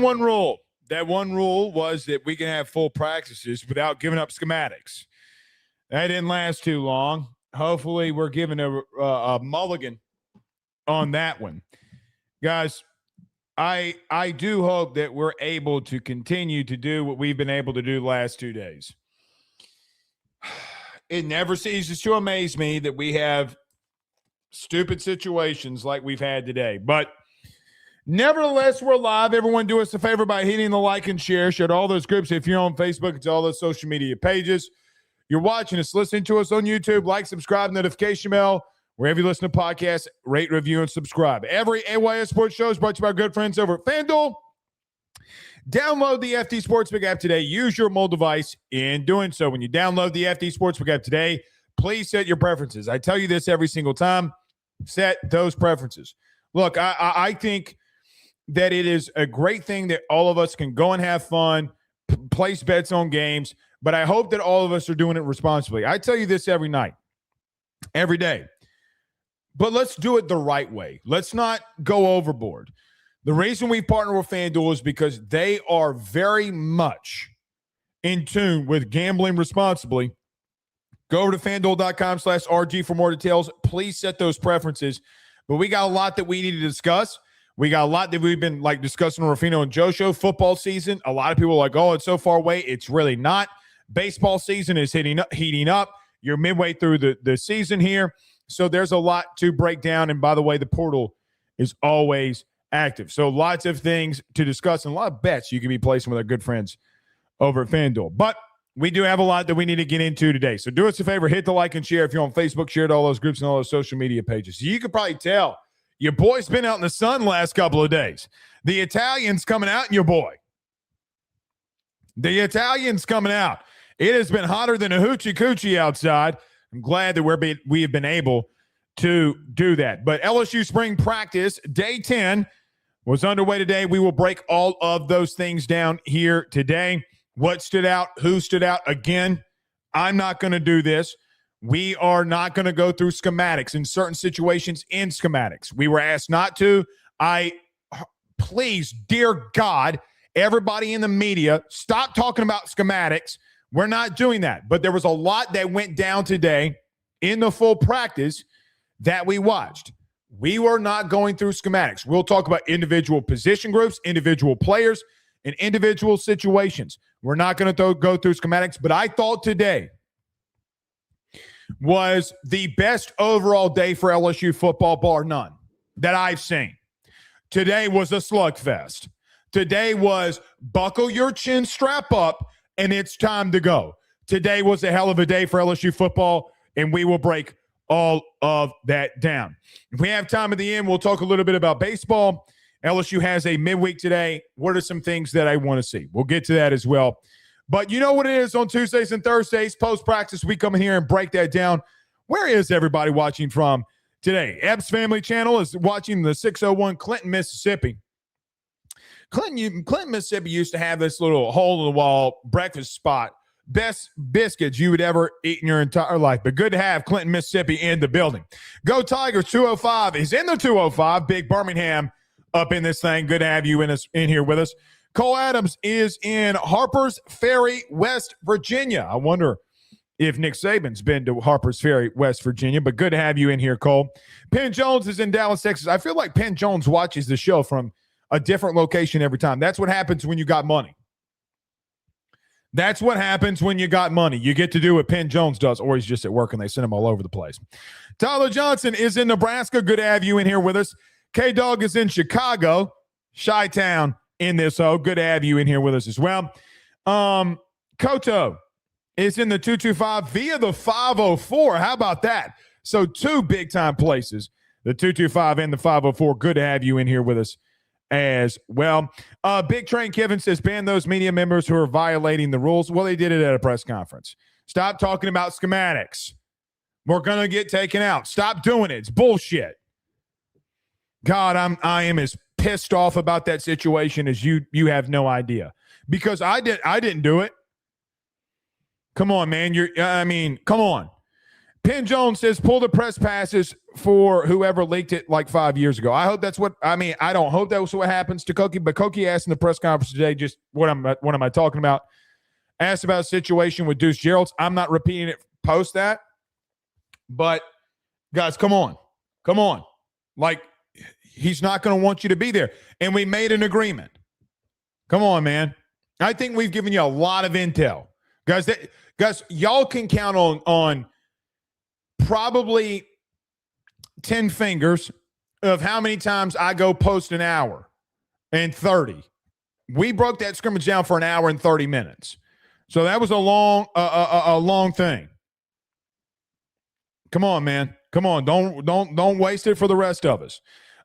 one rule. That one rule was that we can have full practices without giving up schematics. That didn't last too long. Hopefully, we're giving a mulligan on that one. Guys, I do hope that we're able to continue to do what we've been able to do the last 2 days. It never ceases to amaze me that we have stupid situations like we've had today. But nevertheless, we're live. Everyone do us a favor by hitting the like and share. Share to all those groups. If you're on Facebook, it's all those social media pages. You're watching us, listening to us on YouTube. Like, subscribe, notification bell. Wherever you listen to podcasts, rate, review, and subscribe. Every AYS Sports Show is brought to you by our good friends over at FanDuel. Download the FD Sportsbook app today. Use your mobile device in doing so. When you download the FD Sportsbook app today, please set your preferences. I tell you this every single time. Set those preferences. Look, I think that it is a great thing that all of us can go and have fun, place bets on games, but I hope that all of us are doing it responsibly. I tell you this every night, every day. But let's do it the right way. Let's not go overboard. The reason we partner with FanDuel is because they are very much in tune with gambling responsibly. Go over to FanDuel.com/RG for more details. Please set those preferences. But we got a lot that we need to discuss. We got a lot that we've been discussing on Rufino and Joe show. Football season. A lot of people are like, oh, it's so far away. It's really not. Baseball season is heating up. You're midway through the season here. So there's a lot to break down. And by the way, the portal is always active. So lots of things to discuss and a lot of bets you can be placing with our good friends over at FanDuel. But we do have a lot that we need to get into today. So do us a favor, hit the like and share. If you're on Facebook, share to all those groups and all those social media pages. So you could probably tell your boy's been out in the sun the last couple of days. The Italian's coming out in your boy. The Italian's coming out. It has been hotter than a hoochie coochie outside. I'm glad that we have been able to do that. But LSU Spring Practice, day 10, was underway today. We will break all of those things down here today. What stood out? Who stood out? Again, I'm not going to do this. We are not going to go through schematics in certain situations in schematics. We were asked not to. Please, dear God, everybody in the media, stop talking about schematics. We're not doing that. But there was a lot that went down today in the full practice that we watched. We were not going through schematics. We'll talk about individual position groups, individual players, and individual situations. We're not going to go through schematics, but I thought today was the best overall day for LSU football, bar none, that I've seen. Today was a slugfest. Today was buckle your chin, strap up, and it's time to go. Today was a hell of a day for LSU football, and we will break all of that down. If we have time at the end, we'll talk a little bit about baseball. LSU has a midweek today. What are some things that I want to see? We'll get to that as well. But you know what it is on Tuesdays and Thursdays, post-practice, we come in here and break that down. Where is everybody watching from today? Ebb's Family Channel is watching the 601 Clinton, Mississippi. Clinton, Mississippi used to have this little hole-in-the-wall breakfast spot. Best biscuits you would ever eat in your entire life. But good to have Clinton, Mississippi in the building. Go Tigers, 205 is in the 205. Big Birmingham up in this thing. Good to have you in here with us. Cole Adams is in Harper's Ferry, West Virginia. I wonder if Nick Saban's been to Harper's Ferry, West Virginia, but good to have you in here, Cole. Penn Jones is in Dallas, Texas. I feel like Penn Jones watches the show from a different location every time. That's what happens when you got money. That's what happens when you got money. You get to do what Penn Jones does, or he's just at work and they send him all over the place. Tyler Johnson is in Nebraska. Good to have you in here with us. K-Dog is in Chicago, Chi-Town in this. So good to have you in here with us as well. Koto is in the 225 via the 504. How about that? So two big-time places, the 225 and the 504. Good to have you in here with us as well. Big Train Kevin says, ban those media members who are violating the rules. Well, they did it at a press conference. Stop talking about schematics. We're going to get taken out. Stop doing it. It's bullshit. God, I am as pissed off about that situation as you have no idea. Because I didn't do it. Come on, man. Come on. Penn Jones says, pull the press passes for whoever leaked it like 5 years ago. I hope that's what – I mean, I don't hope that's what happens to Koki, but Koki asked in the press conference today just what am I talking about? Asked about a situation with Deuce Gerald's. I'm not repeating it post that. But, guys, come on. Come on. Like, he's not going to want you to be there. And we made an agreement. Come on, man. I think we've given you a lot of intel. Guys, y'all can count on probably 10 fingers of how many times I go post an hour and 30. We broke that scrimmage down for an hour and 30 minutes. So that was a long thing. Come on, man. Come on. Don't waste it for the rest of us.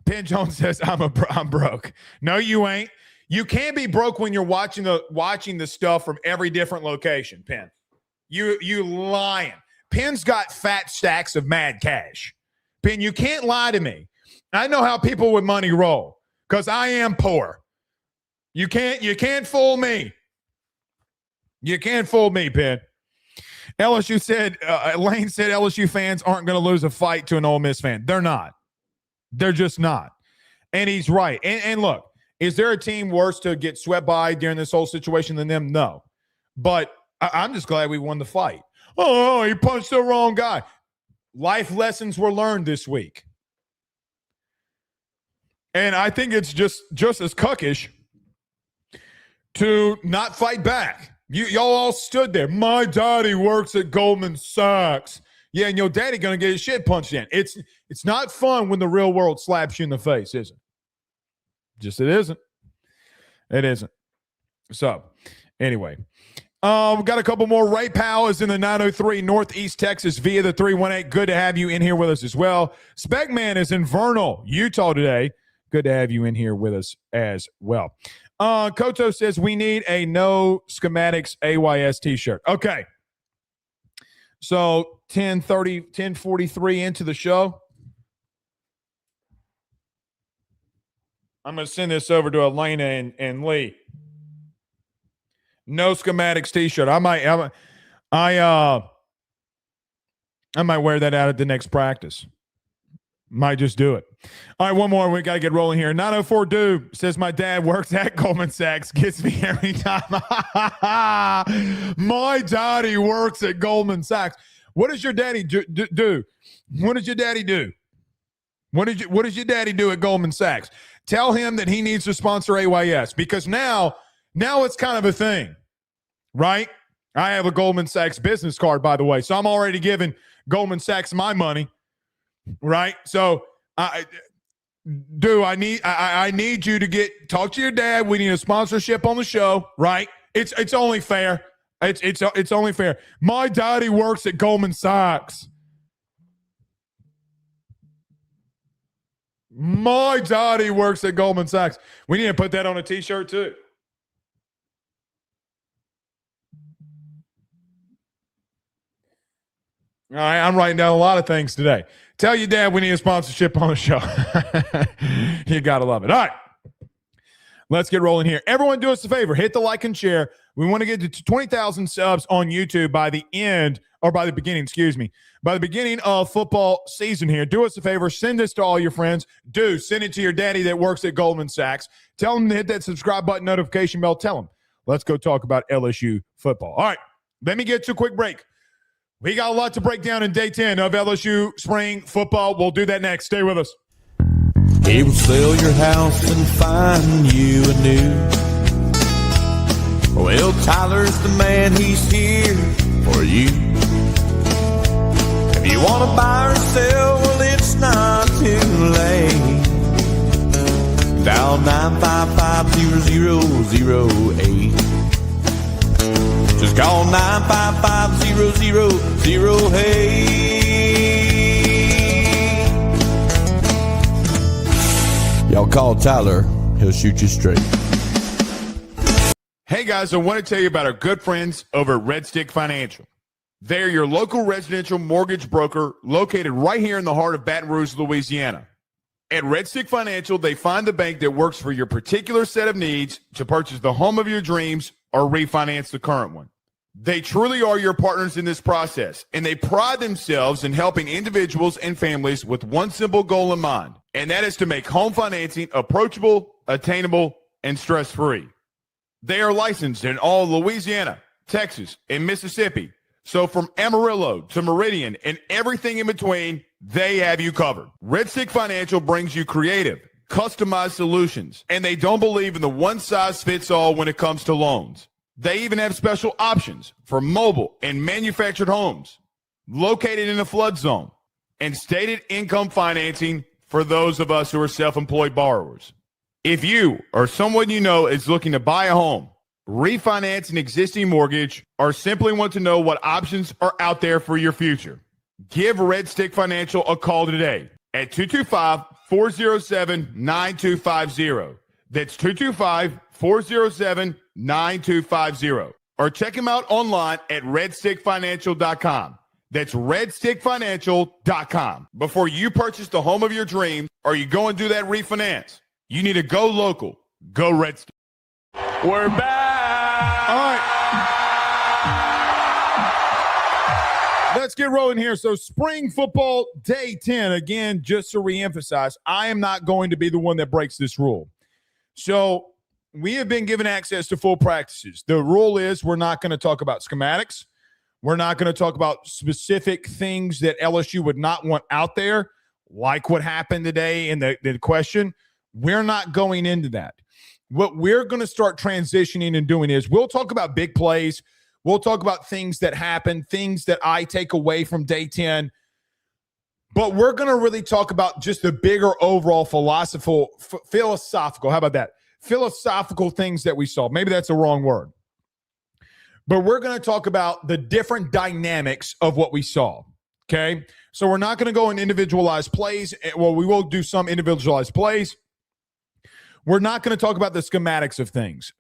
Penn Jones says, I'm broke. No, you ain't. You can't be broke when you're watching the stuff from every different location, Penn. You lying. Penn's got fat stacks of mad cash. Penn, you can't lie to me. I know how people with money roll because I am poor. You can't fool me. You can't fool me, Penn. LSU said, Lane said LSU fans aren't going to lose a fight to an Ole Miss fan. They're not. They're just not. And he's right. And look, is there a team worse to get swept by during this whole situation than them? No. But I'm just glad we won the fight. Oh, he punched the wrong guy. Life lessons were learned this week. And I think it's just as cuckish to not fight back. Y'all all stood there. My daddy works at Goldman Sachs. Yeah, and your daddy going to get his shit punched in. It's not fun when the real world slaps you in the face, is it? Just it isn't. It isn't. So, anyway. We've got a couple more. Ray Powell is in the 903 Northeast Texas via the 318. Good to have you in here with us as well. Specman is in Vernal, Utah today. Good to have you in here with us as well. Koto says we need a no schematics AYS t-shirt. Okay. So 10:43 into the show. I'm going to send this over to Elena and Lee. No schematics t-shirt. I might wear that out at the next practice. Might just do it. All right, one more. We got to get rolling here. 904 Dude says my dad works at Goldman Sachs. Gets me every time. My daddy works at Goldman Sachs. What does your daddy do? What does your daddy do? What does your daddy do at Goldman Sachs? Tell him that he needs to sponsor AYS because now it's kind of a thing, right? I have a Goldman Sachs business card, by the way, so I'm already giving Goldman Sachs my money, right? So I need you to talk to your dad. We need a sponsorship on the show, right? It's only fair. It's only fair. My daddy works at Goldman Sachs. My daddy works at Goldman Sachs. We need to put that on a t-shirt too. All right, I'm writing down a lot of things today. Tell your dad we need a sponsorship on the show. You got to love it. All right, let's get rolling here. Everyone do us a favor. Hit the like and share. We want to get to 20,000 subs on YouTube by the beginning of football season here. Do us a favor. Send this to all your friends. Send it to your daddy that works at Goldman Sachs. Tell him to hit that subscribe button, notification bell. Tell him. Let's go talk about LSU football. All right, let me get to a quick break. We got a lot to break down in day 10 of LSU spring football. We'll do that next. Stay with us. He will sell your house and find you a new. Well, Tyler's the man. He's here for you. If you want to buy or sell, well, it's not too late. Dial 955-0008. Just call 955-0008. Y'all call Tyler. He'll shoot you straight. Hey, guys, I want to tell you about our good friends over at Red Stick Financial. They're your local residential mortgage broker located right here in the heart of Baton Rouge, Louisiana. At Red Stick Financial, they find the bank that works for your particular set of needs to purchase the home of your dreams or refinance the current one. They truly are your partners in this process, and they pride themselves in helping individuals and families with one simple goal in mind, and that is to make home financing approachable, attainable, and stress-free. They are licensed in all Louisiana, Texas, and Mississippi. So from Amarillo to Meridian and everything in between, they have you covered. Red Stick Financial brings you creative, customized solutions, and they don't believe in the one-size-fits-all when it comes to loans. They even have special options for mobile and manufactured homes located in a flood zone and stated income financing for those of us who are self-employed borrowers. If you or someone you know is looking to buy a home, refinance an existing mortgage, or simply want to know what options are out there for your future, give Red Stick Financial a call today at 225-407-9250. That's 225-407-9250. Or check them out online at redstickfinancial.com. That's redstickfinancial.com. Before you purchase the home of your dreams or you go and do that refinance, you need to go local. Go Red Stick. We're back. All right. Let's get rolling here. So spring football day 10, again, just to reemphasize, I am not going to be the one that breaks this rule. So we have been given access to full practices. The rule is we're not going to talk about schematics. We're not going to talk about specific things that LSU would not want out there, like what happened today in the question. We're not going into that. What we're going to start transitioning and doing is we'll talk about big plays. We'll talk about things that happen, things that I take away from day 10. But we're going to really talk about just the bigger overall philosophical, how about that? Philosophical things that we saw. Maybe that's a wrong word. But we're going to talk about the different dynamics of what we saw, okay? So we're not going to go in individualized plays. Well, we will do some individualized plays. We're not going to talk about the schematics of things.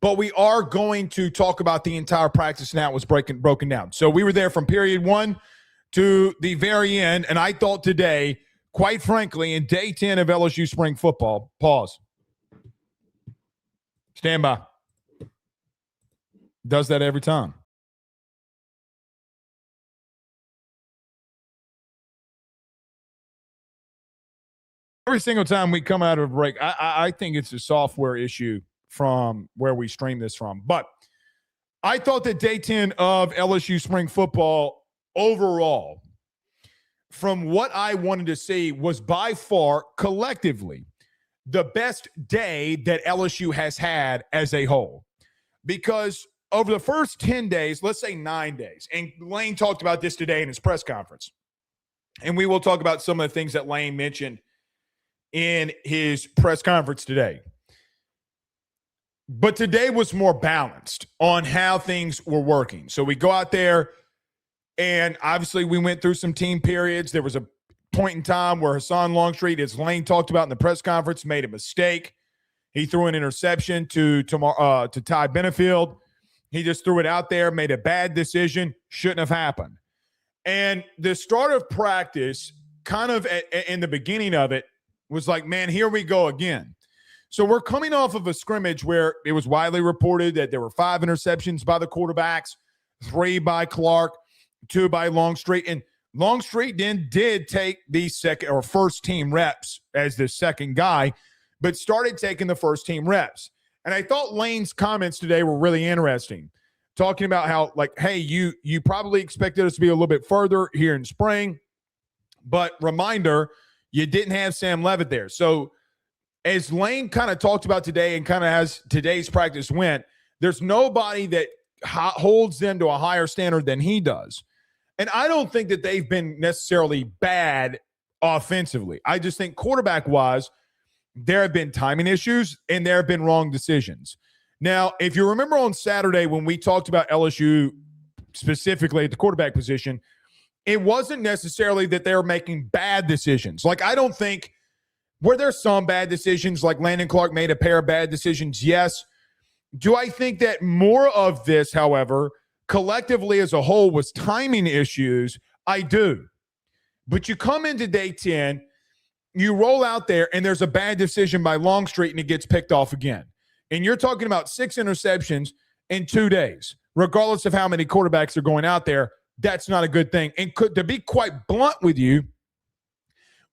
But we are going to talk about the entire practice and how it was broken down. So we were there from period 1 to the very end, and I thought today, quite frankly, in day 10 of LSU spring football, pause. Stand by. Does that every time. Every single time we come out of a break, I think it's a software issue from where we stream this from. But I thought that day 10 of LSU spring football overall, from what I wanted to see, was by far collectively the best day that LSU has had as a whole. Because over the first 10 days, let's say 9 days, and Lane talked about this today in his press conference, and we will talk about some of the things that Lane mentioned in his press conference today. But today was more balanced on how things were working. So we go out there, and obviously we went through some team periods. There was a point in time where Hassan Longstreet, as Lane talked about in the press conference, made a mistake. He threw an interception to Ty Benefield. He just threw it out there, made a bad decision, shouldn't have happened. And the start of practice, kind of in the beginning of it, was like, man, here we go again. So we're coming off of a scrimmage where it was widely reported that there were 5 interceptions by the quarterbacks, 3 by Clark, 2 by Longstreet. And Longstreet then did take the second or first team reps as the second guy, but started taking the first team reps. And I thought Lane's comments today were really interesting, talking about how, like, hey, you probably expected us to be a little bit further here in spring, but reminder, you didn't have Sam Levitt there. So as Lane kind of talked about today and kind of as today's practice went, there's nobody that holds them to a higher standard than he does. And I don't think that they've been necessarily bad offensively. I just think quarterback-wise, there have been timing issues and there have been wrong decisions. Now, if you remember on Saturday when we talked about LSU specifically at the quarterback position, it wasn't necessarily that they were making bad decisions. Like, I don't think – were there some bad decisions, like Landon Clark made a pair of bad decisions? Yes. Do I think that more of this, however, collectively as a whole was timing issues? I do. But you come into day 10, you roll out there, and there's a bad decision by Longstreet, and it gets picked off again. And you're talking about 6 interceptions, in 2 days, regardless of how many quarterbacks are going out there. That's not a good thing. And to be quite blunt with you,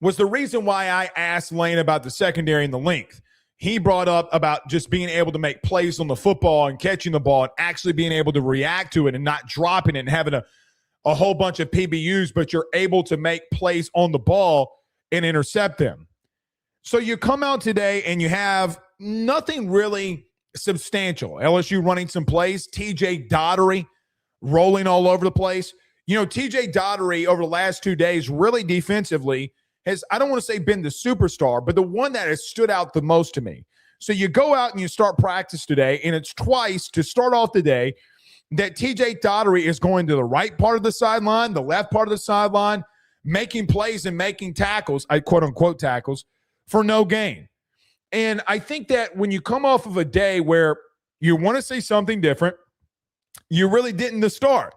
was the reason why I asked Lane about the secondary and the length. He brought up about just being able to make plays on the football and catching the ball and actually being able to react to it and not dropping it and having a whole bunch of PBUs, but you're able to make plays on the ball and intercept them. So you come out today and you have nothing really substantial. LSU running some plays, TJ Daugherty rolling all over the place. You know, TJ Daugherty over the last 2 days really defensively has, I don't want to say been the superstar, but the one that has stood out the most to me. So you go out and you start practice today, and it's twice to start off the day that TJ Daugherty is going to the right part of the sideline, the left part of the sideline, making plays and making tackles, quote-unquote tackles, for no gain. And I think that when you come off of a day where you want to say something different, you really didn't to start.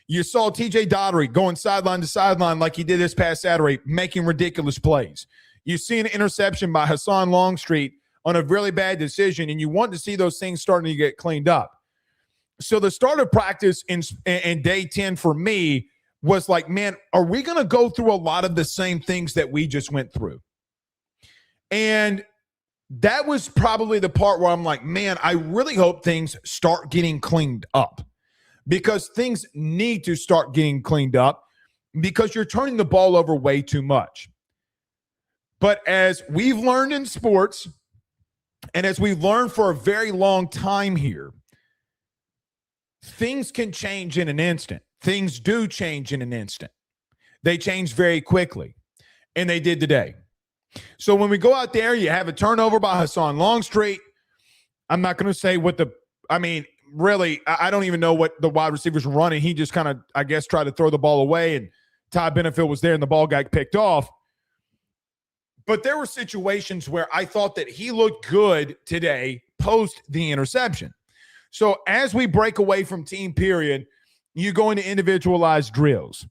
You saw TJ Daugherty going sideline to sideline like he did this past Saturday, making ridiculous plays. You see an interception by Hassan Longstreet on a really bad decision, and you want to see those things starting to get cleaned up. So the start of practice in day 10 for me was like, man, are we going to go through a lot of the same things that we just went through? And that was probably the part where I'm like, man, I really hope things start getting cleaned up, because things need to start getting cleaned up because you're turning the ball over way too much. But as we've learned in sports, and as we've learned for a very long time here, things can change in an instant. Things do change in an instant. They change very quickly, and they did today. So when we go out there, you have a turnover by Hassan Longstreet. I'm not going to say really, I don't even know what the wide receivers were running. He just kind of, I guess, tried to throw the ball away, and Ty Benefield was there, and the ball got picked off. But there were situations where I thought that he looked good today post the interception. So as we break away from team period, you go into individualized drills.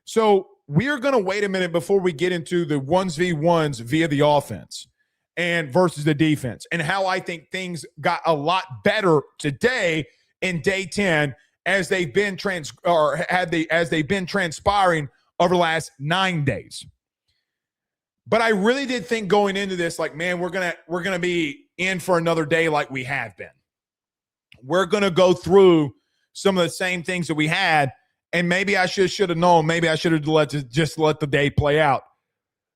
So we're going to wait a minute before we get into the 1v1s via the offense and versus the defense, and how I think things got a lot better today in day 10 as they've been transpiring over the last 9 days. But I really did think going into this, like, man, we're gonna be in for another day like we have been. We're gonna go through some of the same things that we had, and maybe I should have known. Maybe I should have let the day play out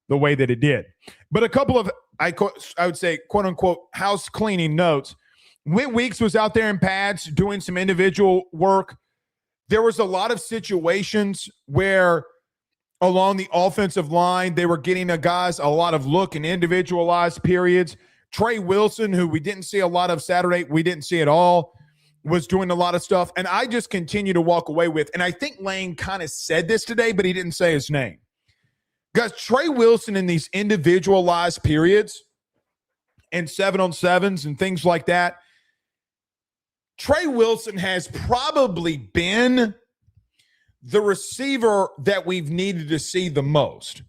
the way that it did. But a couple of, I would say, quote unquote, house cleaning notes. Whit Weeks was out there in pads doing some individual work. There was a lot of situations where along the offensive line, they were getting guys a lot of look in individualized periods. Trey Wilson, who we didn't see a lot of Saturday, we didn't see at all, was doing a lot of stuff. And I just continue to walk away with, and I think Lane kind of said this today, but he didn't say his name. Guys, Trey Wilson in these individualized periods and 7-on-7s and things like that, Trey Wilson has probably been the receiver that we've needed to see the most.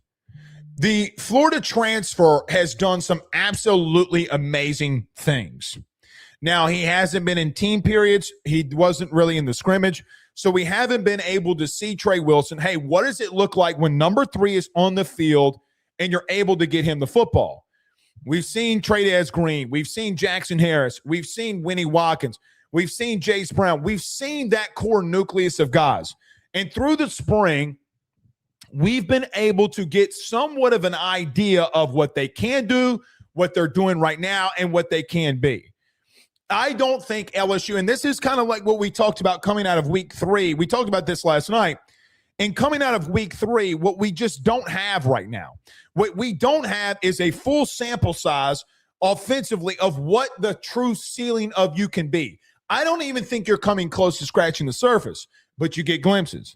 The Florida transfer has done some absolutely amazing things. Now, he hasn't been in team periods. He wasn't really in the scrimmage. So we haven't been able to see Trey Wilson. Hey, what does it look like when number 3 is on the field and you're able to get him the football? We've seen Trey Green. We've seen Jackson Harris. We've seen Winnie Watkins. We've seen Jace Brown. We've seen that core nucleus of guys. And through the spring, we've been able to get somewhat of an idea of what they can do, what they're doing right now, and what they can be. I don't think LSU, and this is kind of like what we talked about coming out of week 3. We talked about this last night. And coming out of week 3, what we just don't have right now, what we don't have is a full sample size offensively of what the true ceiling of you can be. I don't even think you're coming close to scratching the surface, but you get glimpses.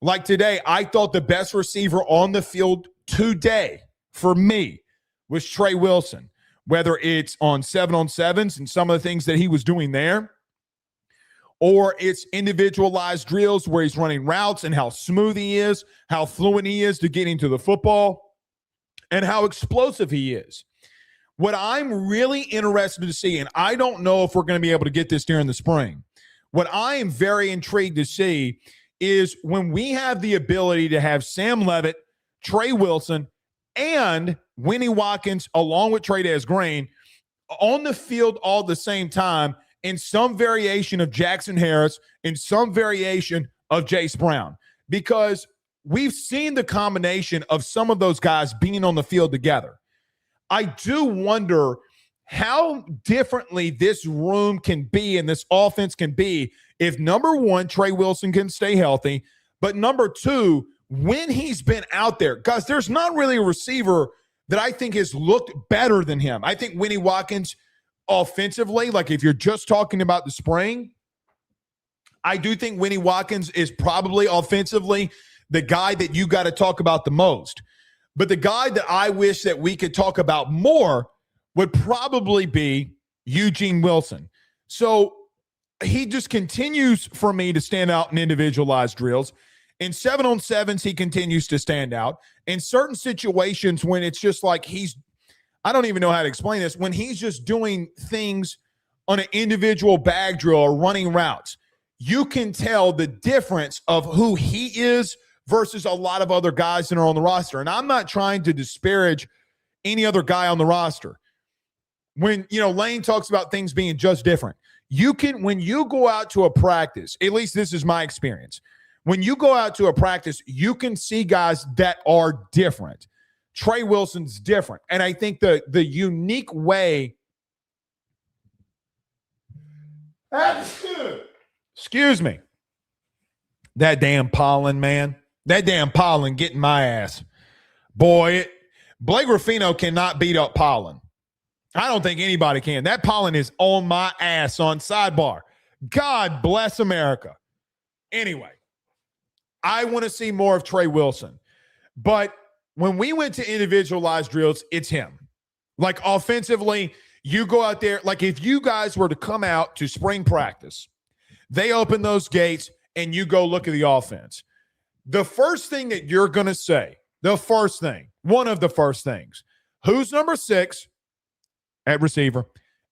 Like today, I thought the best receiver on the field today for me was Trey Wilson, whether it's on 7-on-7s and some of the things that he was doing there, or it's individualized drills where he's running routes and how smooth he is, how fluent he is to getting to the football, and how explosive he is. What I'm really interested to see, and I don't know if we're going to be able to get this during the spring, what I am very intrigued to see is when we have the ability to have Sam Levitt, Trey Wilson, and Winnie Watkins, along with Trey Green, on the field all at the same time in some variation of Jackson Harris, in some variation of Jace Brown. Because we've seen the combination of some of those guys being on the field together. I do wonder how differently this room can be and this offense can be if, number one, Trey Wilson can stay healthy, but number two, when he's been out there, guys, there's not really a receiver that I think has looked better than him. I think Winnie Watkins offensively, like if you're just talking about the spring, I do think Winnie Watkins is probably offensively the guy that you got to talk about the most. But the guy that I wish that we could talk about more would probably be Eugene Wilson. So he just continues for me to stand out in individualized drills. In 7-on-7s, he continues to stand out. In certain situations when it's just like I don't even know how to explain this, when he's just doing things on an individual bag drill or running routes, you can tell the difference of who he is versus a lot of other guys that are on the roster. And I'm not trying to disparage any other guy on the roster. When, Lane talks about things being just different, when you go out to a practice, at least this is my experience, when you go out to a practice, you can see guys that are different. Trey Wilson's different. And I think the unique way excuse me, that damn pollen, man. That damn pollen getting my ass. Boy, Blake Ruffino cannot beat up pollen. I don't think anybody can. That pollen is on my ass on sidebar. God bless America. Anyway, I want to see more of Trey Wilson. But when we went to individualized drills, it's him. Like offensively, you go out there. Like if you guys were to come out to spring practice, they open those gates and you go look at the offense. The first thing that you're going to say, one of the first things, who's number 6 at receiver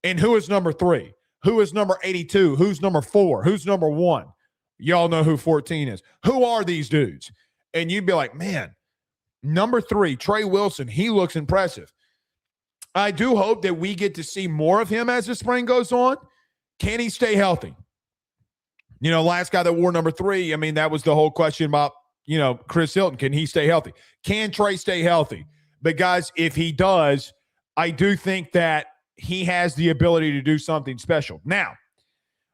and who is number 3? Who is number 82? Who's number 4? Who's number 1? Y'all know who 14 is. Who are these dudes? And you'd be like, man, number 3, Trey Wilson, he looks impressive. I do hope that we get to see more of him as the spring goes on. Can he stay healthy? Last guy that wore number 3, I mean, that was the whole question about, Chris Hilton. Can he stay healthy? Can Trey stay healthy? But guys, if he does, I do think that he has the ability to do something special. Now,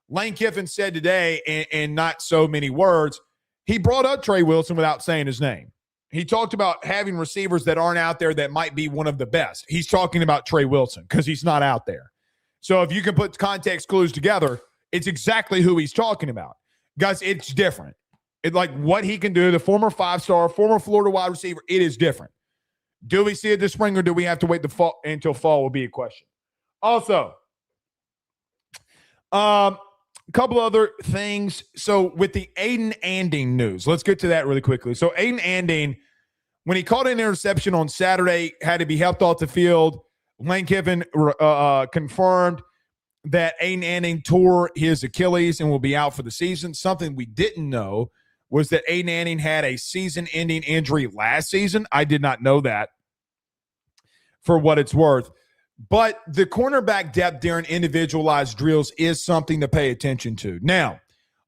Lane Kiffin said today, in not so many words, he brought up Trey Wilson without saying his name. He talked about having receivers that aren't out there that might be one of the best. He's talking about Trey Wilson because he's not out there. So if you can put context clues together, it's exactly who he's talking about. Guys, it's different. It's like what he can do, the former 5-star, former Florida wide receiver, it is different. Do we see it this spring or do we have to wait until fall will be a question? Also, a couple other things. So with the Aiden Anding news, let's get to that really quickly. So Aiden Anding, when he caught an interception on Saturday, had to be helped off the field. Lane Kiffin confirmed that Aiden Anding tore his Achilles and will be out for the season. Something we didn't know was that Aiden Anding had a season-ending injury last season. I did not know that, for what it's worth. But the cornerback depth during individualized drills is something to pay attention to. Now,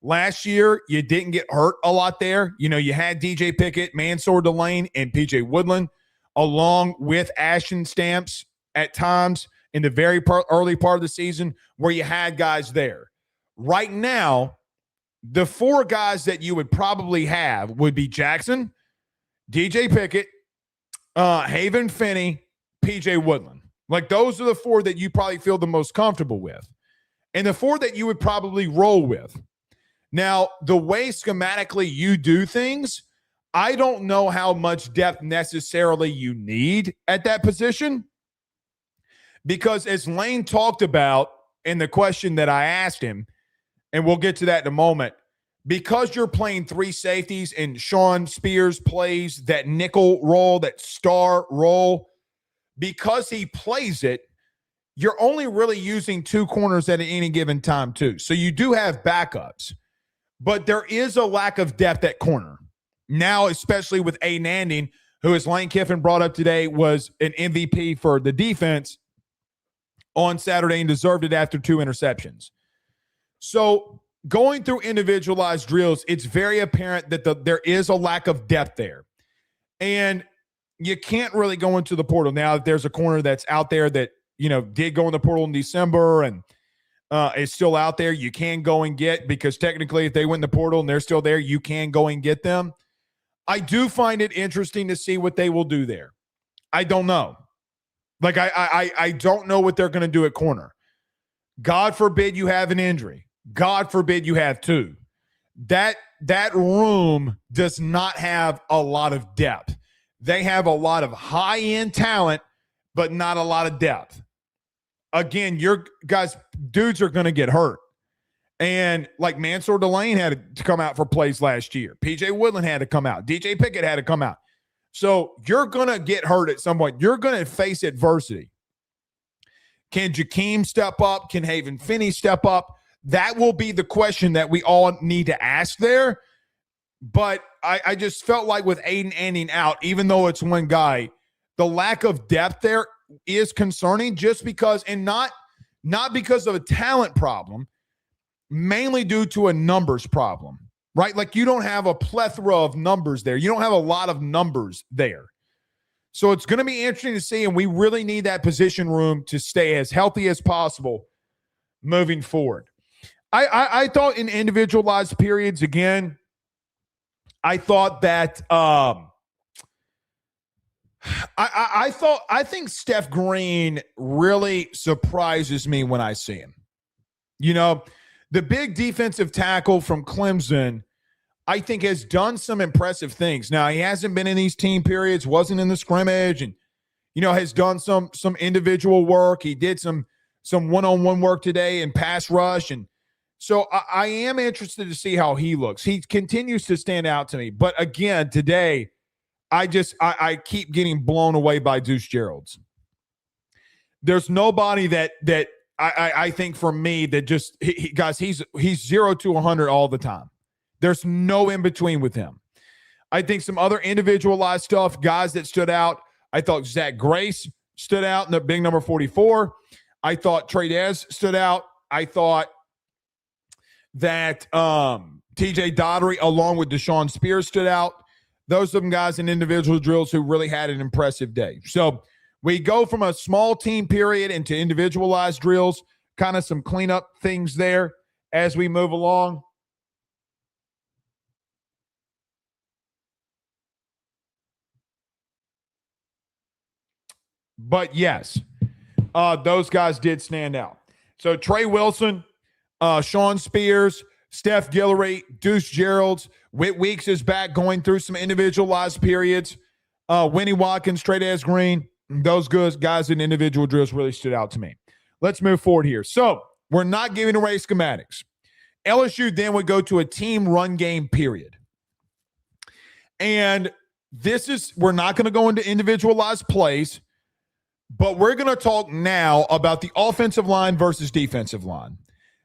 last year, you didn't get hurt a lot there. You had DJ Pickett, Mansour Delane, and PJ Woodland, along with Ashton Stamps at times in the very early part of the season where you had guys there. Right now, the 4 guys that you would probably have would be Jackson, DJ Pickett, Haven Finney, PJ Woodland. Like those are the 4 that you probably feel the most comfortable with. And the 4 that you would probably roll with. Now, the way schematically you do things, I don't know how much depth necessarily you need at that position. Because as Lane talked about in the question that I asked him, and we'll get to that in a moment, because you're playing 3 safeties and Sean Spears plays that nickel role, that star role, because he plays it, you're only really using 2 corners at any given time, too. So you do have backups, but there is a lack of depth at corner. Now, especially with Aiden Anding, who, as Lane Kiffin brought up today, was an MVP for the defense on Saturday and deserved it after 2 interceptions. So going through individualized drills, it's very apparent that there is a lack of depth there. And you can't really go into the portal now that there's a corner that's out there that, did go in the portal in December and is still out there. You can go and get, because technically if they went in the portal and they're still there, you can go and get them. I do find it interesting to see what they will do there. I don't know. Like, I don't know what they're going to do at corner. God forbid you have an injury. God forbid you have 2. That room does not have a lot of depth. They have a lot of high-end talent, but not a lot of depth. Again, your guys, dudes are going to get hurt. And like Mansour Delane had to come out for plays last year. PJ Woodland had to come out. DJ Pickett had to come out. So you're going to get hurt at some point. You're going to face adversity. Can Jakeem step up? Can Haven Finney step up? That will be the question that we all need to ask there. But I just felt like with Aiden Anding out, even though it's one guy, the lack of depth there is concerning, just because, and not because of a talent problem, mainly due to a numbers problem, right? Like, you don't have a plethora of numbers there. You don't have a lot of numbers there. So it's going to be interesting to see, and we really need that position room to stay as healthy as possible moving forward. I thought in individualized periods, again, I thought that I think Steph Green really surprises me when I see him. The big defensive tackle from Clemson, I think, has done some impressive things. Now, he hasn't been in these team periods, wasn't in the scrimmage, and has done some individual work. He did some one-on-one work today in pass rush, and so I am interested to see how he looks. He continues to stand out to me. But again, today, I keep getting blown away by Deuce Gerald's. There's nobody that I think, for me, that just guys, he's 0 to 100 all the time. There's no in between with him. I think some other individualized stuff, guys that stood out. I thought Zach Grace stood out in the big number 44. I thought Trey Dez stood out. I thought that TJ Dottery along with Deshaun Spears stood out. Those are some guys in individual drills who really had an impressive day. So we go from a small team period into individualized drills, kind of some cleanup things there as we move along. But yes, those guys did stand out. So Trey Wilson, Sean Spears, Steph Guillory, Deuce Gerald's, Whit Weeks is back going through some individualized periods. Winnie Watkins, Trey Dez Green, those good guys in individual drills really stood out to me. Let's move forward here. So we're not giving away schematics. LSU then would go to a team run game period. And we're not going to go into individualized plays, but we're going to talk now about the offensive line versus defensive line,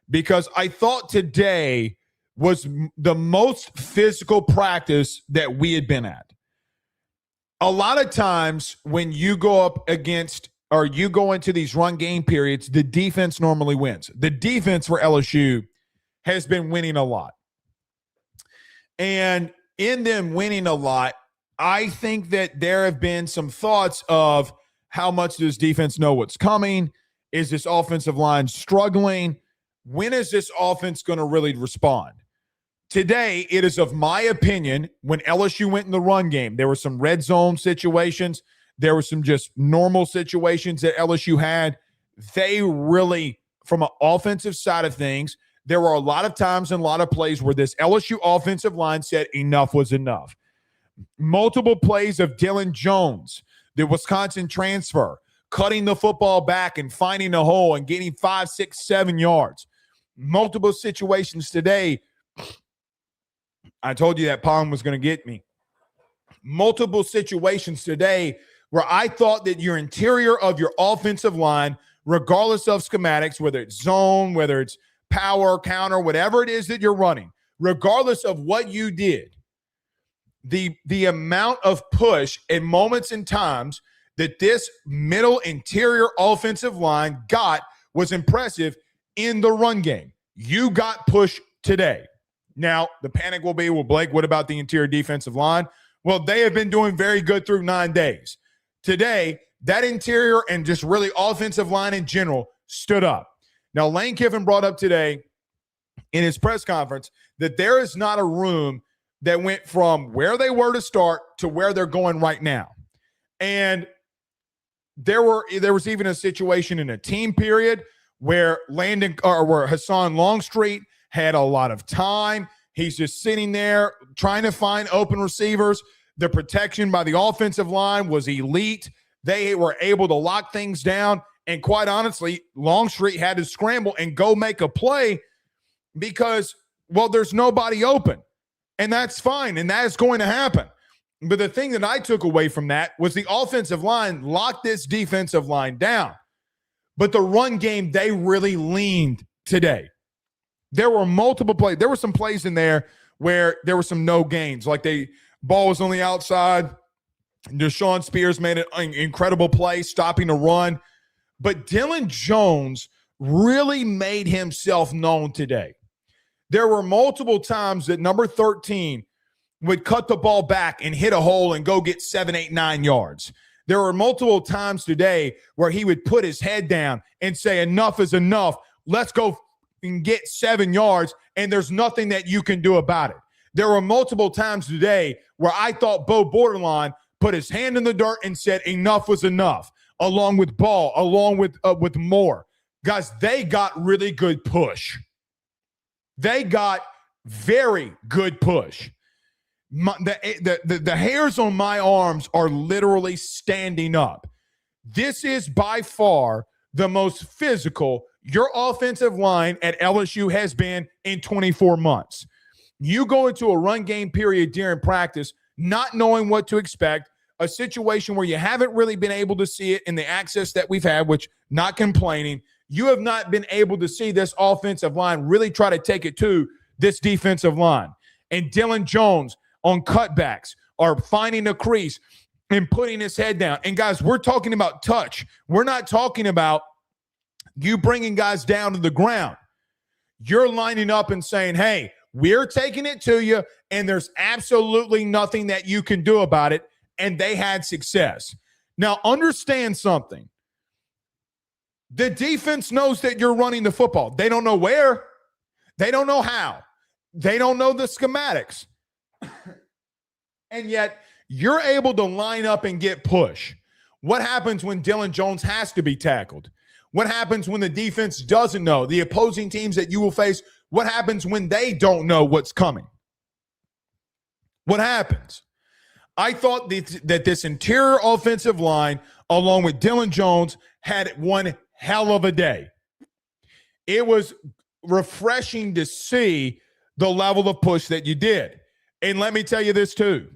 because I thought today was the most physical practice that we had been at. A lot of times when you go up against, or you go into these run game periods, the defense normally wins. The defense for LSU has been winning a lot. And in them winning a lot, I think that there have been some thoughts of how much does defense know what's coming? Is this offensive line struggling? When is this offense going to really respond? Today, it is of my opinion, when LSU went in the run game, there were some red zone situations. There were some just normal situations that LSU had. They really, from an offensive side of things, there were a lot of times and a lot of plays where this LSU offensive line said enough was enough. Multiple plays of Dylan Jones, the Wisconsin transfer, cutting the football back and finding a hole and getting 5, 6, 7 yards. Multiple situations today. I told you that Palm was going to get me. Multiple situations today where I thought that your interior of your offensive line regardless of schematics, whether it's zone, whether it's power, counter, whatever it is that you're running, regardless of what you did, the amount of push and moments and times that this middle interior offensive line got was impressive in the run game. You got pushed today. Now, the panic will be, well, Blake, what about the interior defensive line? Well, they have been doing very good through 9 days. Today, that interior and just really offensive line in general stood up. Now, Lane Kiffin brought up today in his press conference that there is not a room that went from where they were to start to where they're going right now. And there was even a situation in a team period where Hassan Longstreet had a lot of time. He's just sitting there trying to find open receivers. The protection by the offensive line was elite. They were able to lock things down. And quite honestly, Longstreet had to scramble and go make a play because, well, there's nobody open. And that's fine. And that is going to happen. But the thing that I took away from that was the offensive line locked this defensive line down. But the run game, they really leaned today. There were multiple plays. There were some plays in there where there were some no gains. Like ball was on the outside. Deshaun Spears made an incredible play, stopping the run. But Dylan Jones really made himself known today. There were multiple times that number 13 would cut the ball back and hit a hole and go get 7, 8, 9 yards. There were multiple times today where he would put his head down and say, enough is enough. Let's go and get 7 yards, and there's nothing that you can do about it. There were multiple times today where I thought Bo Bordelon put his hand in the dirt and said enough was enough, along with Ball, along with Moore. Guys, they got really good push. They got very good push. The hairs on my arms are literally standing up. This is by far the most physical your offensive line at LSU has been in 24 months. You go into a run game period during practice not knowing what to expect, a situation where you haven't really been able to see it in the access that we've had, which, not complaining, you have not been able to see this offensive line really try to take it to this defensive line. And Dylan Jones on cutbacks are finding a crease and putting his head down. And guys, we're talking about touch. We're not talking about you bringing guys down to the ground. You're lining up and saying, hey, we're taking it to you, and there's absolutely nothing that you can do about it. And they had success. Now, understand something. The defense knows that you're running the football. They don't know where. They don't know how. They don't know the schematics. And yet, you're able to line up and get push. What happens when Dylan Jones has to be tackled? What happens when the defense doesn't know? The opposing teams that you will face, what happens when they don't know what's coming? What happens? I thought that this interior offensive line, along with Dylan Jones, had one hell of a day. It was refreshing to see the level of push that you did. And let me tell you this too.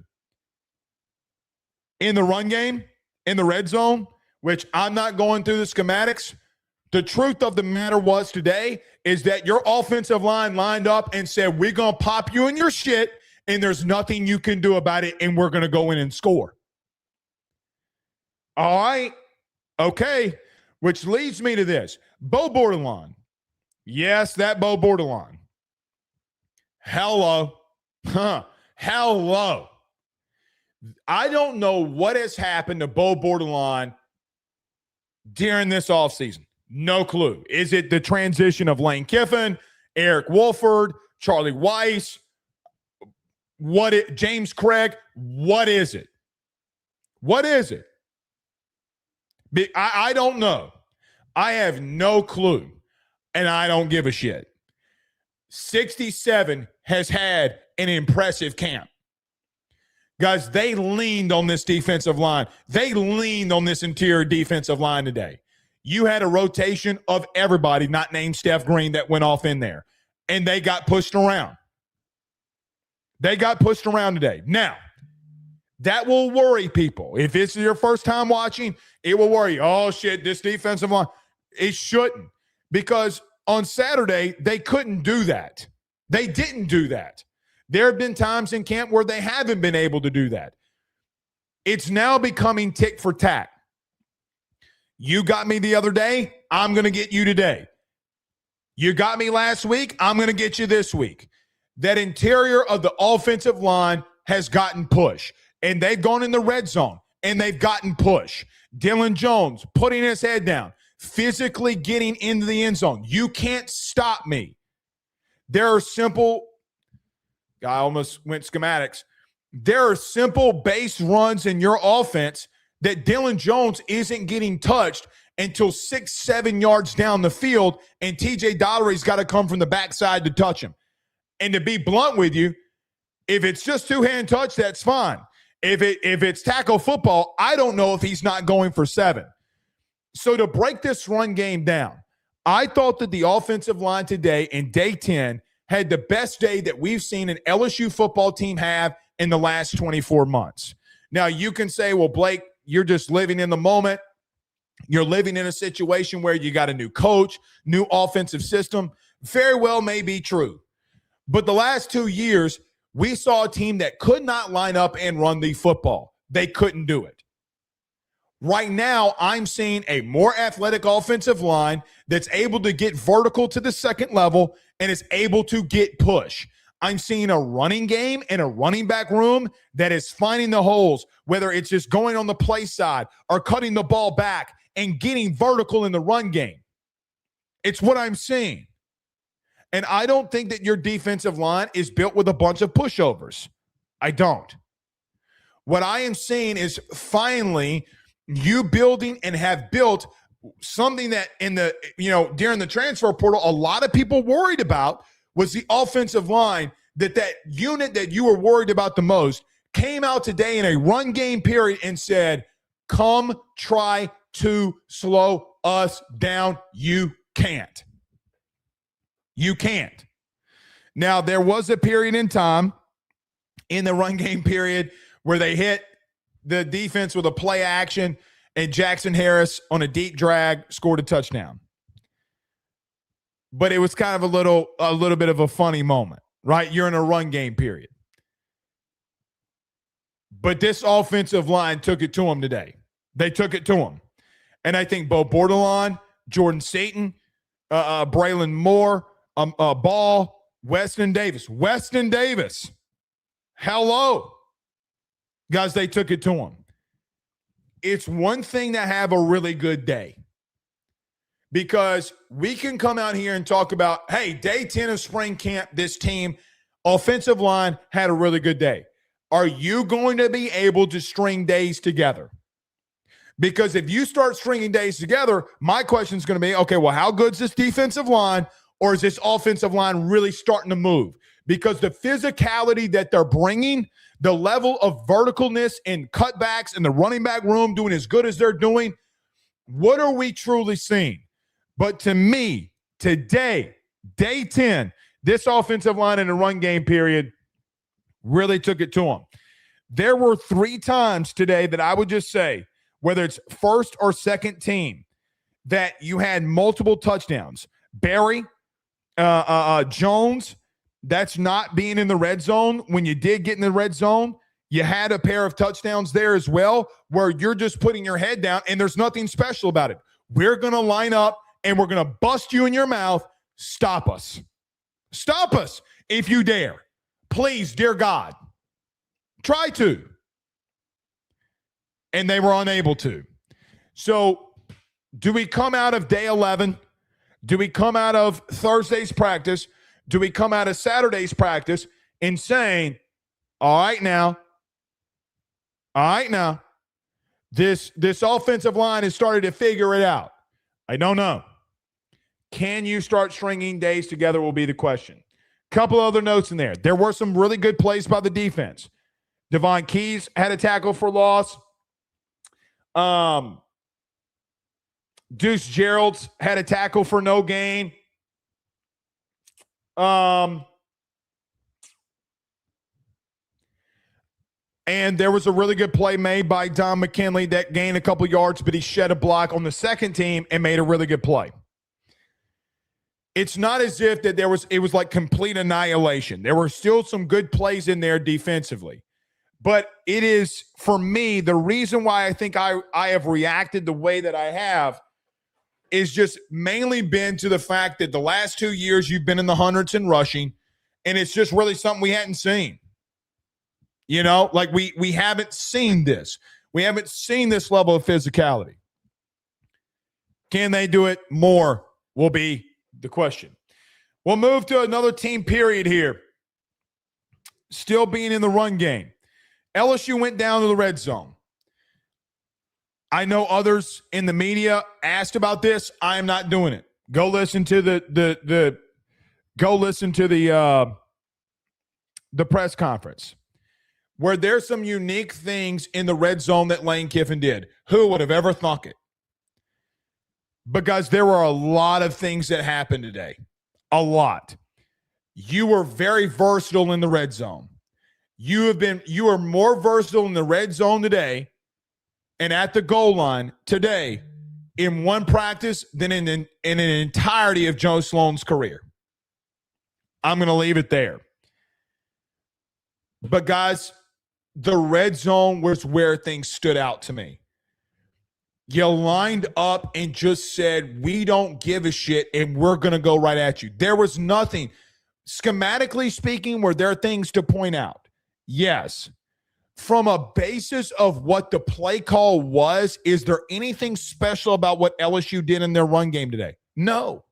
In the run game, in the red zone, which I'm not going through the schematics, the truth of the matter was today is that your offensive line lined up and said, we're going to pop you in your shit, and there's nothing you can do about it, and we're going to go in and score. All right. Okay. Which leads me to this. Bo Bordelon. Yes, that Bo Bordelon. Hello. Hello. I don't know what has happened to Bo Bordelon during this offseason. No clue. Is it the transition of Lane Kiffin, Eric Wolford, Charlie Weiss, James Craig? What is it? What is it? I don't know. I have no clue, and I don't give a shit. 67 has had an impressive camp. Guys, they leaned on this defensive line. They leaned on this interior defensive line today. You had a rotation of everybody not named Steph Green that went off in there, and they got pushed around. They got pushed around today. Now, that will worry people. If it's your first time watching, it will worry you. Oh, shit, this defensive line. It shouldn't, because on Saturday, they couldn't do that. They didn't do that. There have been times in camp where they haven't been able to do that. It's now becoming tick for tack. You got me the other day, I'm going to get you today. You got me last week, I'm going to get you this week. That interior of the offensive line has gotten push, and they've gone in the red zone, and they've gotten push. Dylan Jones putting his head down, physically getting into the end zone. You can't stop me. There are simple, I almost went schematics. There are simple base runs in your offense that Dylan Jones isn't getting touched until 6-7 yards down the field, and TJ Dottery's got to come from the backside to touch him. And to be blunt with you, if it's just two-hand touch, that's fine. If it's tackle football, I don't know if he's not going for 7. So to break this run game down, I thought that the offensive line today in day 10 had the best day that we've seen an LSU football team have in the last 24 months. Now, you can say, well, Blake, you're just living in the moment. You're living in a situation where you got a new coach, new offensive system. Very well may be true. But the last 2 years, we saw a team that could not line up and run the football. They couldn't do it. Right now, I'm seeing a more athletic offensive line that's able to get vertical to the second level and is able to get push. I'm seeing a running game and a running back room that is finding the holes, whether it's just going on the play side or cutting the ball back and getting vertical in the run game. It's what I'm seeing. And I don't think that your defensive line is built with a bunch of pushovers. I don't. What I am seeing is finally you building and have built something that during the transfer portal, a lot of people worried about was the offensive line, that unit that you were worried about the most came out today in a run game period and said, come try to slow us down. You can't. You can't. Now, there was a period in time in the run game period where they hit the defense with a play action and Jackson Harris on a deep drag scored a touchdown. But it was kind of a little bit of a funny moment, right? You're in a run game period. But this offensive line took it to him today. They took it to him. And I think Bo Bordelon, Jordan Satan, Braylon Moore, Ball, Weston Davis. Weston Davis. Hello. Guys, they took it to him. It's one thing to have a really good day, because we can come out here and talk about, hey, day 10 of spring camp, this team, offensive line had a really good day. Are you going to be able to string days together? Because if you start stringing days together, my question is going to be, okay, well, how good is this defensive line, or is this offensive line really starting to move? Because the physicality that they're bringing, the level of verticalness and cutbacks in the running back room doing as good as they're doing, what are we truly seeing? But to me, today, day 10, this offensive line in the run game period really took it to them. There were 3 times today that I would just say, whether it's first or second team, that you had multiple touchdowns. Barry, Jones, that's not being in the red zone. When you did get in the red zone, you had a pair of touchdowns there as well, where you're just putting your head down and there's nothing special about it. We're going to line up and we're going to bust you in your mouth. Stop us. Stop us if you dare. Please, dear God, try to. And they were unable to. So do we come out of day 11? Do we come out of Thursday's practice? Do we come out of Saturday's practice and saying, all right now, this offensive line has started to figure it out? I don't know. Can you start stringing days together will be the question. Couple other notes in there. There were some really good plays by the defense. Devon Keys had a tackle for loss. Deuce Gerald's had a tackle for no gain. And there was a really good play made by Don McKinley that gained a couple yards, but he shed a block on the second team and made a really good play. It's not as if that it was like complete annihilation. There were still some good plays in there defensively. But it is, for me, the reason why I think I have reacted the way that I have is just mainly been to the fact that the last 2 years you've been in the hundreds in rushing, and it's just really something we hadn't seen. You know, like we haven't seen this. We haven't seen this level of physicality. Can they do it more will be the question. We'll move to another team period here. Still being in the run game. LSU went down to the red zone. I know others in the media asked about this. I am not doing it. Go listen to the press conference. Where there's some unique things in the red zone that Lane Kiffin did. Who would have ever thunk it? Because there were a lot of things that happened today. A lot. You were very versatile in the red zone. You are more versatile in the red zone today and at the goal line today in one practice than in an entirety of Joe Sloan's career. I'm going to leave it there. But guys, the red zone was where things stood out to me. You lined up and just said, we don't give a shit and we're going to go right at you. There was nothing. Schematically speaking, were there things to point out? Yes. From a basis of what the play call was, is there anything special about what LSU did in their run game today? No.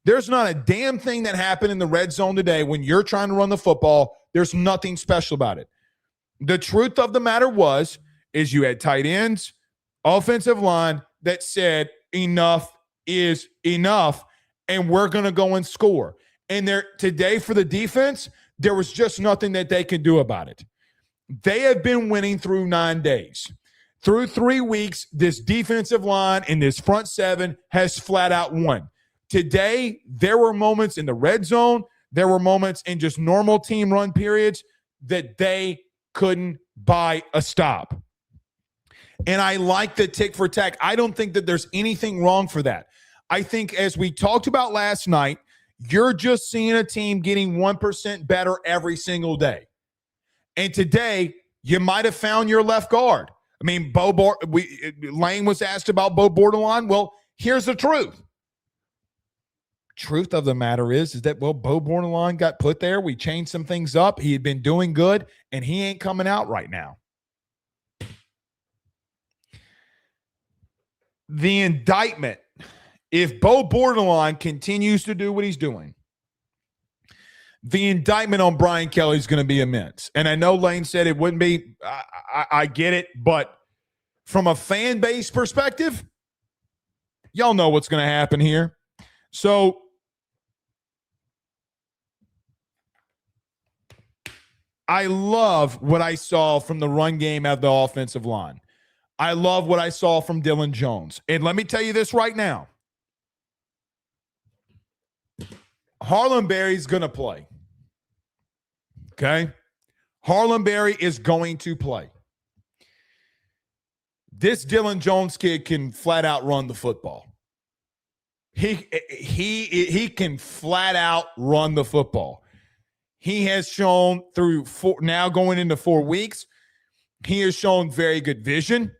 There's not a damn thing that happened in the red zone today when you're trying to run the football. There's nothing special about it. The truth of the matter is you had tight ends, offensive line that said enough is enough, and we're going to go and score. And there today for the defense, there was just nothing that they could do about it. They have been winning through 9 days. Through 3 weeks, this defensive line and this front seven has flat out won. Today, there were moments in the red zone. There were moments in just normal team run periods that they couldn't buy a stop. And I like the tick for tack. I don't think that there's anything wrong for that. I think as we talked about last night, you're just seeing a team getting 1% better every single day. And today, you might have found your left guard. I mean, Lane was asked about Bo Bordelon. Well, here's the truth. Truth of the matter is that, well, Bo Bordelon got put there. We changed some things up. He had been doing good, and he ain't coming out right now. The indictment, if Bo Bordelon continues to do what he's doing, the indictment on Brian Kelly is going to be immense. And I know Lane said it wouldn't be. I get it. But from a fan base perspective, y'all know what's going to happen here. So I love what I saw from the run game of the offensive line. I love what I saw from Dylan Jones. And let me tell you this right now. Harlem Berry's going to play. Okay? Harlem Berry is going to play. This Dylan Jones kid can flat out run the football. He can flat out run the football. He has shown through now going into 4 weeks, he has shown very good vision.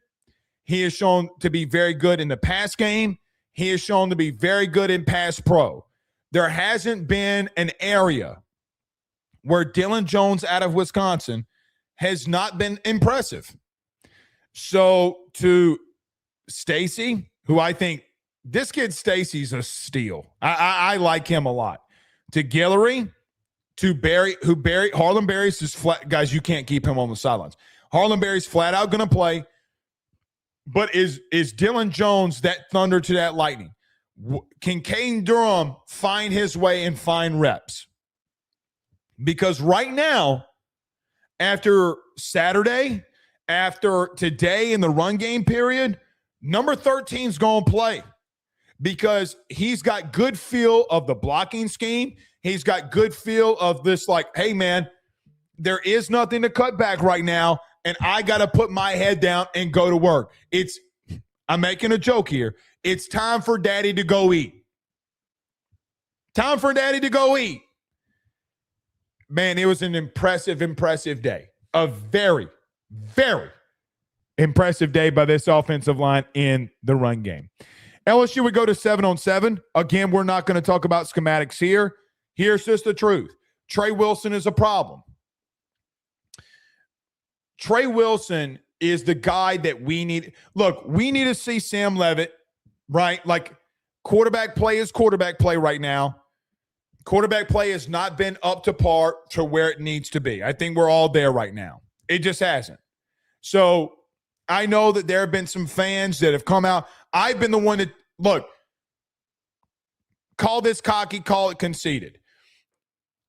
He has shown to be very good in the pass game. He has shown to be very good in pass pro. There hasn't been an area where Dylan Jones out of Wisconsin has not been impressive. So to Stacy, who I think this kid Stacy's a steal. I like him a lot. To Guillory, to Barry, Harlem Berry's just flat. Guys, you can't keep him on the sidelines. Harlem Berry's flat out going to play. But is Dylan Jones that thunder to that lightning? Can Caden Durham find his way and find reps? Because right now, after Saturday, after today in the run game period, number 13 is going to play because he's got good feel of the blocking scheme. He's got good feel of this, like, hey, man, there is nothing to cut back right now, and I got to put my head down and go to work. I'm making a joke here. It's time for daddy to go eat. Time for daddy to go eat. Man, it was an impressive day. A very, very impressive day by this offensive line in the run game. LSU would go to 7-on-7. Again, we're not going to talk about schematics here. Here's just the truth. Trey Wilson is a problem. Trey Wilson is the guy that we need. Look, we need to see Sam Leavitt, right? Like, quarterback play is quarterback play right now. Quarterback play has not been up to par to where it needs to be. I think we're all there right now. It just hasn't. So I know that there have been some fans that have come out. I've been the one that, look, call this cocky, call it conceited.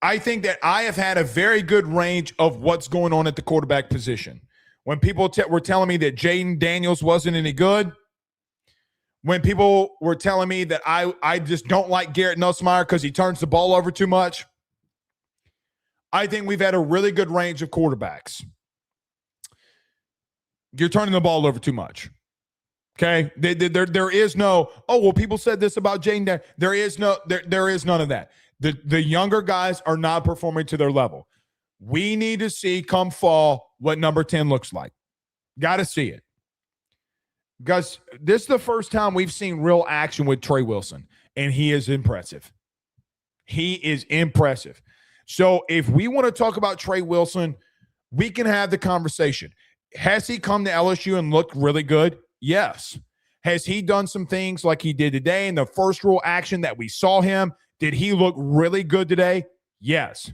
I think that I have had a very good range of what's going on at the quarterback position. When people were telling me that Jaden Daniels wasn't any good, when people were telling me that I just don't like Garrett Nussmeier because he turns the ball over too much, I think we've had a really good range of quarterbacks. You're turning the ball over too much. Okay? There is no, oh, well, people said this about Jaden Daniels. There is none of that. The younger guys are not performing to their level. We need to see come fall what number 10 looks like. Got to see it. Because this is the first time we've seen real action with Trey Wilson, and he is impressive. He is impressive. So if we want to talk about Trey Wilson, we can have the conversation. Has he come to LSU and looked really good? Yes. Has he done some things like he did today in the first real action that we saw him? Did he look really good today? Yes.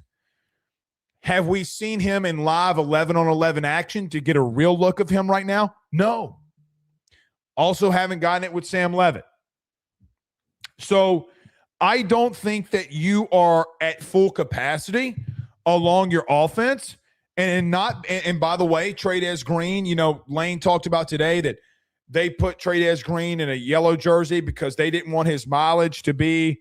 Have we seen him in live 11-on-11 action to get a real look of him right now? No. Also haven't gotten it with Sam Leavitt. So I don't think that you are at full capacity along your offense. And by the way, Trey'Dez Green, Lane talked about today that they put Trey'Dez Green in a yellow jersey because they didn't want his mileage to be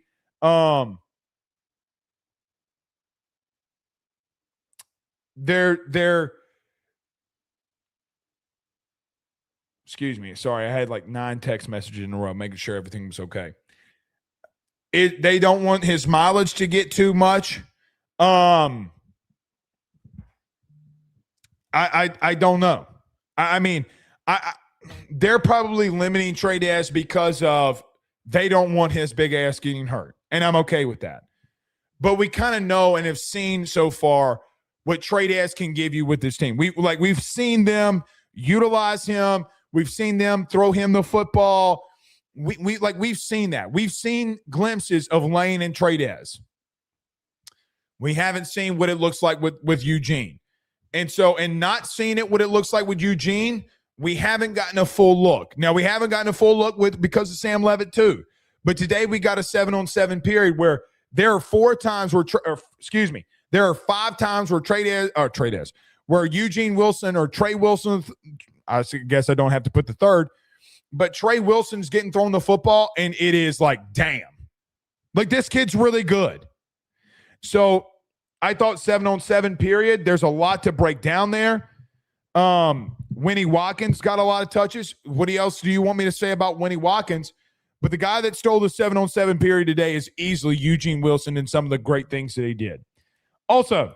excuse me. Sorry, I had like 9 text messages in a row, making sure everything was okay. They don't want his mileage to get too much. I don't know. I mean, they're probably limiting Trey'Dez because of they don't want his big ass getting hurt, and I'm okay with that. But we kind of know and have seen so far what Trey'Dez can give you with this team. We've seen them utilize him. We've seen them throw him the football. We've seen that. We've seen glimpses of Lane and Trey'Dez. We haven't seen what it looks like with Eugene. And not seeing it what it looks like with Eugene, we haven't gotten a full look. Now, we haven't gotten a full look because of Sam Leavitt too. But today we got a 7-on-7 period where there are 4 times where there are 5 times where where Eugene Wilson or Trey Wilson, I guess I don't have to put the third, but Trey Wilson's getting thrown the football, and it is like, damn. Like, this kid's really good. So I thought 7-on-7 period, there's a lot to break down there. Winnie Watkins got a lot of touches. What else do you want me to say about Winnie Watkins? But the guy that stole the 7-on-7 period today is easily Eugene Wilson and some of the great things that he did. Also,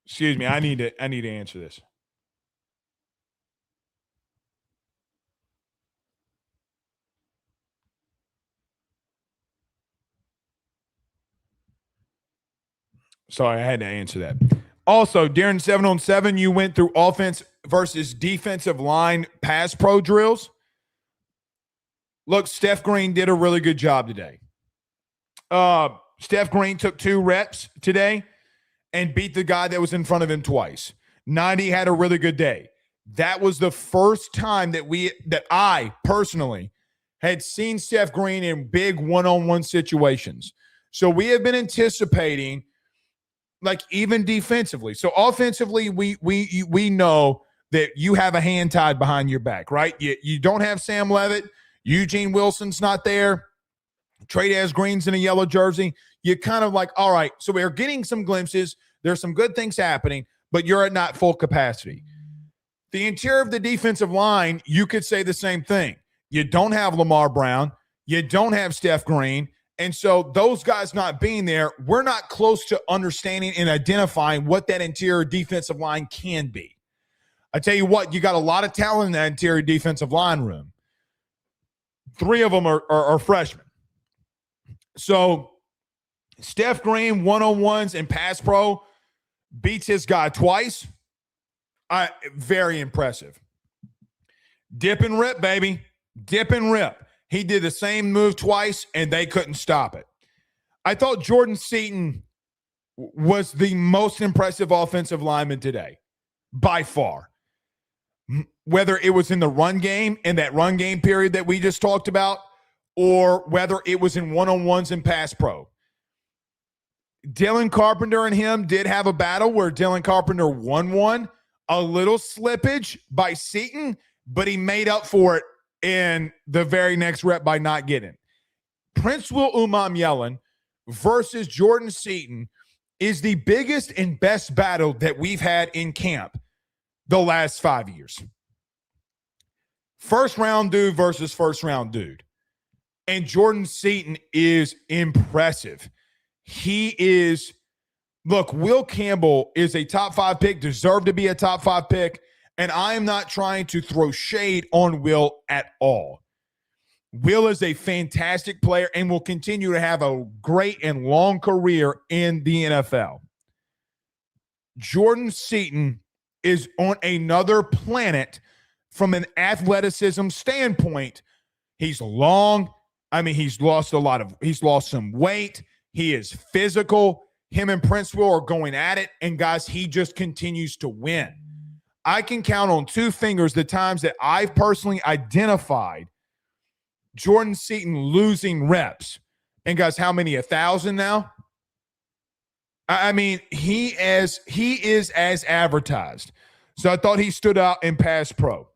excuse me, I need to answer this. Sorry, I had to answer that. Also, during 7-on-7, you went through offense versus defensive line pass pro drills. Look, Steph Green did a really good job today. Steph Green took 2 reps today and beat the guy that was in front of him twice. 90 had a really good day. That was the first time that I personally had seen Steph Green in big one-on-one situations. So we have been anticipating, like, even defensively. So offensively, we know that you have a hand tied behind your back, right? You don't have Sam Leavitt. Eugene Wilson's not there. Trey'Dez Green's in a yellow jersey. You're kind of like, all right, so we're getting some glimpses. There's some good things happening, but you're at not full capacity. The interior of the defensive line, you could say the same thing. You don't have Lamar Brown. You don't have Steph Green. And so those guys not being there, we're not close to understanding and identifying what that interior defensive line can be. I tell you what, you got a lot of talent in that interior defensive line room. 3 of them are freshmen. So Steph Green, one-on-ones and pass pro, beats his guy twice. Very impressive. Dip and rip, baby. Dip and rip. He did the same move twice, and they couldn't stop it. I thought Jordan Seaton was the most impressive offensive lineman today, by far. Whether it was in the run game, in that run game period that we just talked about, or whether it was in one-on-ones and pass pro. Dylan Carpenter and him did have a battle where Dylan Carpenter won one. A little slippage by Seaton, but he made up for it in the very next rep by not getting. Prince Will Yellen versus Jordan Seaton is the biggest and best battle that we've had in camp the last 5 years. First round dude versus first round dude. And Jordan Seaton is impressive. He is, look, Will Campbell is a top 5 pick, deserved to be a top 5 pick, and I am not trying to throw shade on Will at all. Will is a fantastic player and will continue to have a great and long career in the NFL. Jordan Seaton is on another planet from an athleticism standpoint. He's long. I mean, he's lost some weight. He is physical. Him and Prince Will are going at it. And guys, he just continues to win. I can count on 2 fingers the times that I've personally identified Jordan Seaton losing reps. And guys, how many? 1,000 now? I mean, he is as advertised. So I thought he stood out in pass pro.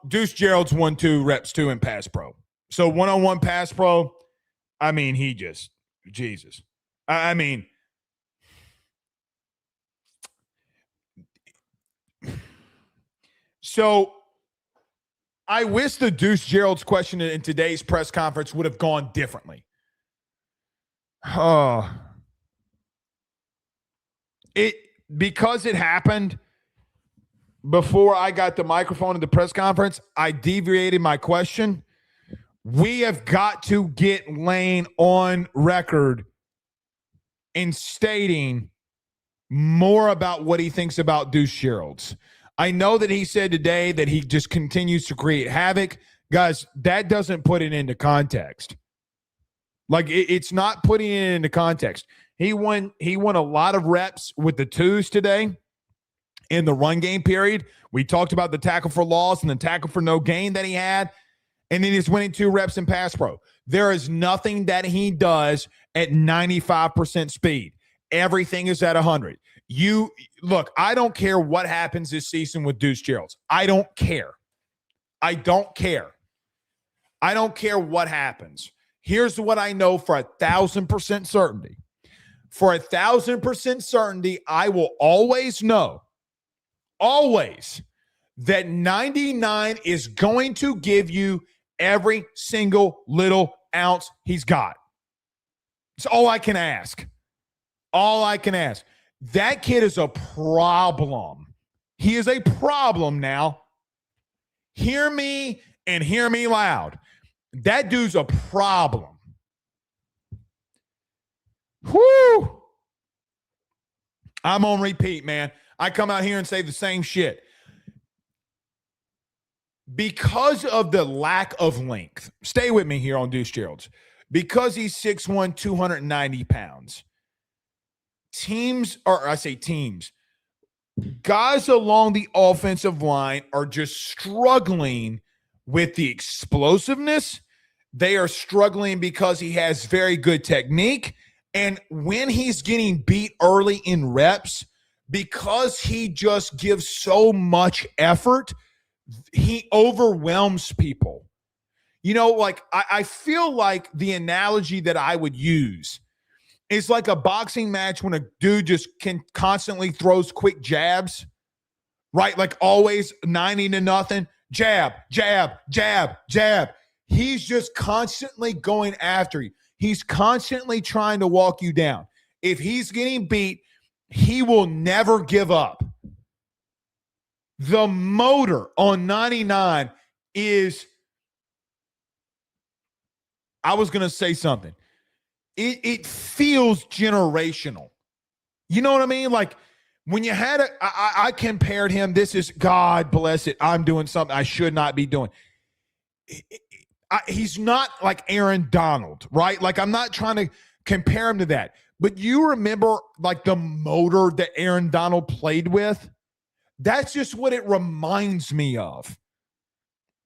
Deuce Gerald's won 2 reps too in pass pro. So one-on-one pass pro, I mean, he just, Jesus. I mean, so I wish the Deuce Gerald's question in today's press conference would have gone differently. Because it happened before I got the microphone at the press conference, I deviated my question. We have got to get Lane on record in stating more about what he thinks about Deuce Gerald's. I know that he said today that he just continues to create havoc. Guys, that doesn't put it into context. Like, it's not putting it into context. He won a lot of reps with the 2s today in the run game period. We talked about the tackle for loss and the tackle for no gain that he had. And then he's winning 2 reps in pass pro. There is nothing that he does at 95% speed. Everything is at 100. Look, I don't care what happens this season with Deuce Gerald's. I don't care. I don't care what happens. Here's what I know for 1,000% certainty. For 1,000% certainty, I will always know, that 99 is going to give you every single little ounce he's got. It's all I can ask. That kid is a problem. He is a problem now. Hear me and hear me loud. That dude's a problem. Whoo! I'm on repeat, man. I come out here and say the same shit. Because of the lack of length, stay with me here on Deuce Gerald's. Because he's 6'1", 290 pounds. Teams, guys along the offensive line are just struggling with the explosiveness. They are struggling because he has very good technique. And when he's getting beat early in reps, because he just gives so much effort, he overwhelms people. You know, like I feel like the analogy that I would use It's like a boxing match when a dude just can constantly throws quick jabs, right? Like always 90-0, jab, jab, jab, jab. He's just constantly going after you. He's constantly trying to walk you down. If he's getting beat, he will never give up. The motor on 99 is, I was going to say something. It feels generational. You know what I mean? Like when you had I compared him. This is, God bless it, I'm doing something I should not be doing. He's not like Aaron Donald, right? Like I'm not trying to compare him to that. But you remember like the motor that Aaron Donald played with? That's just what it reminds me of.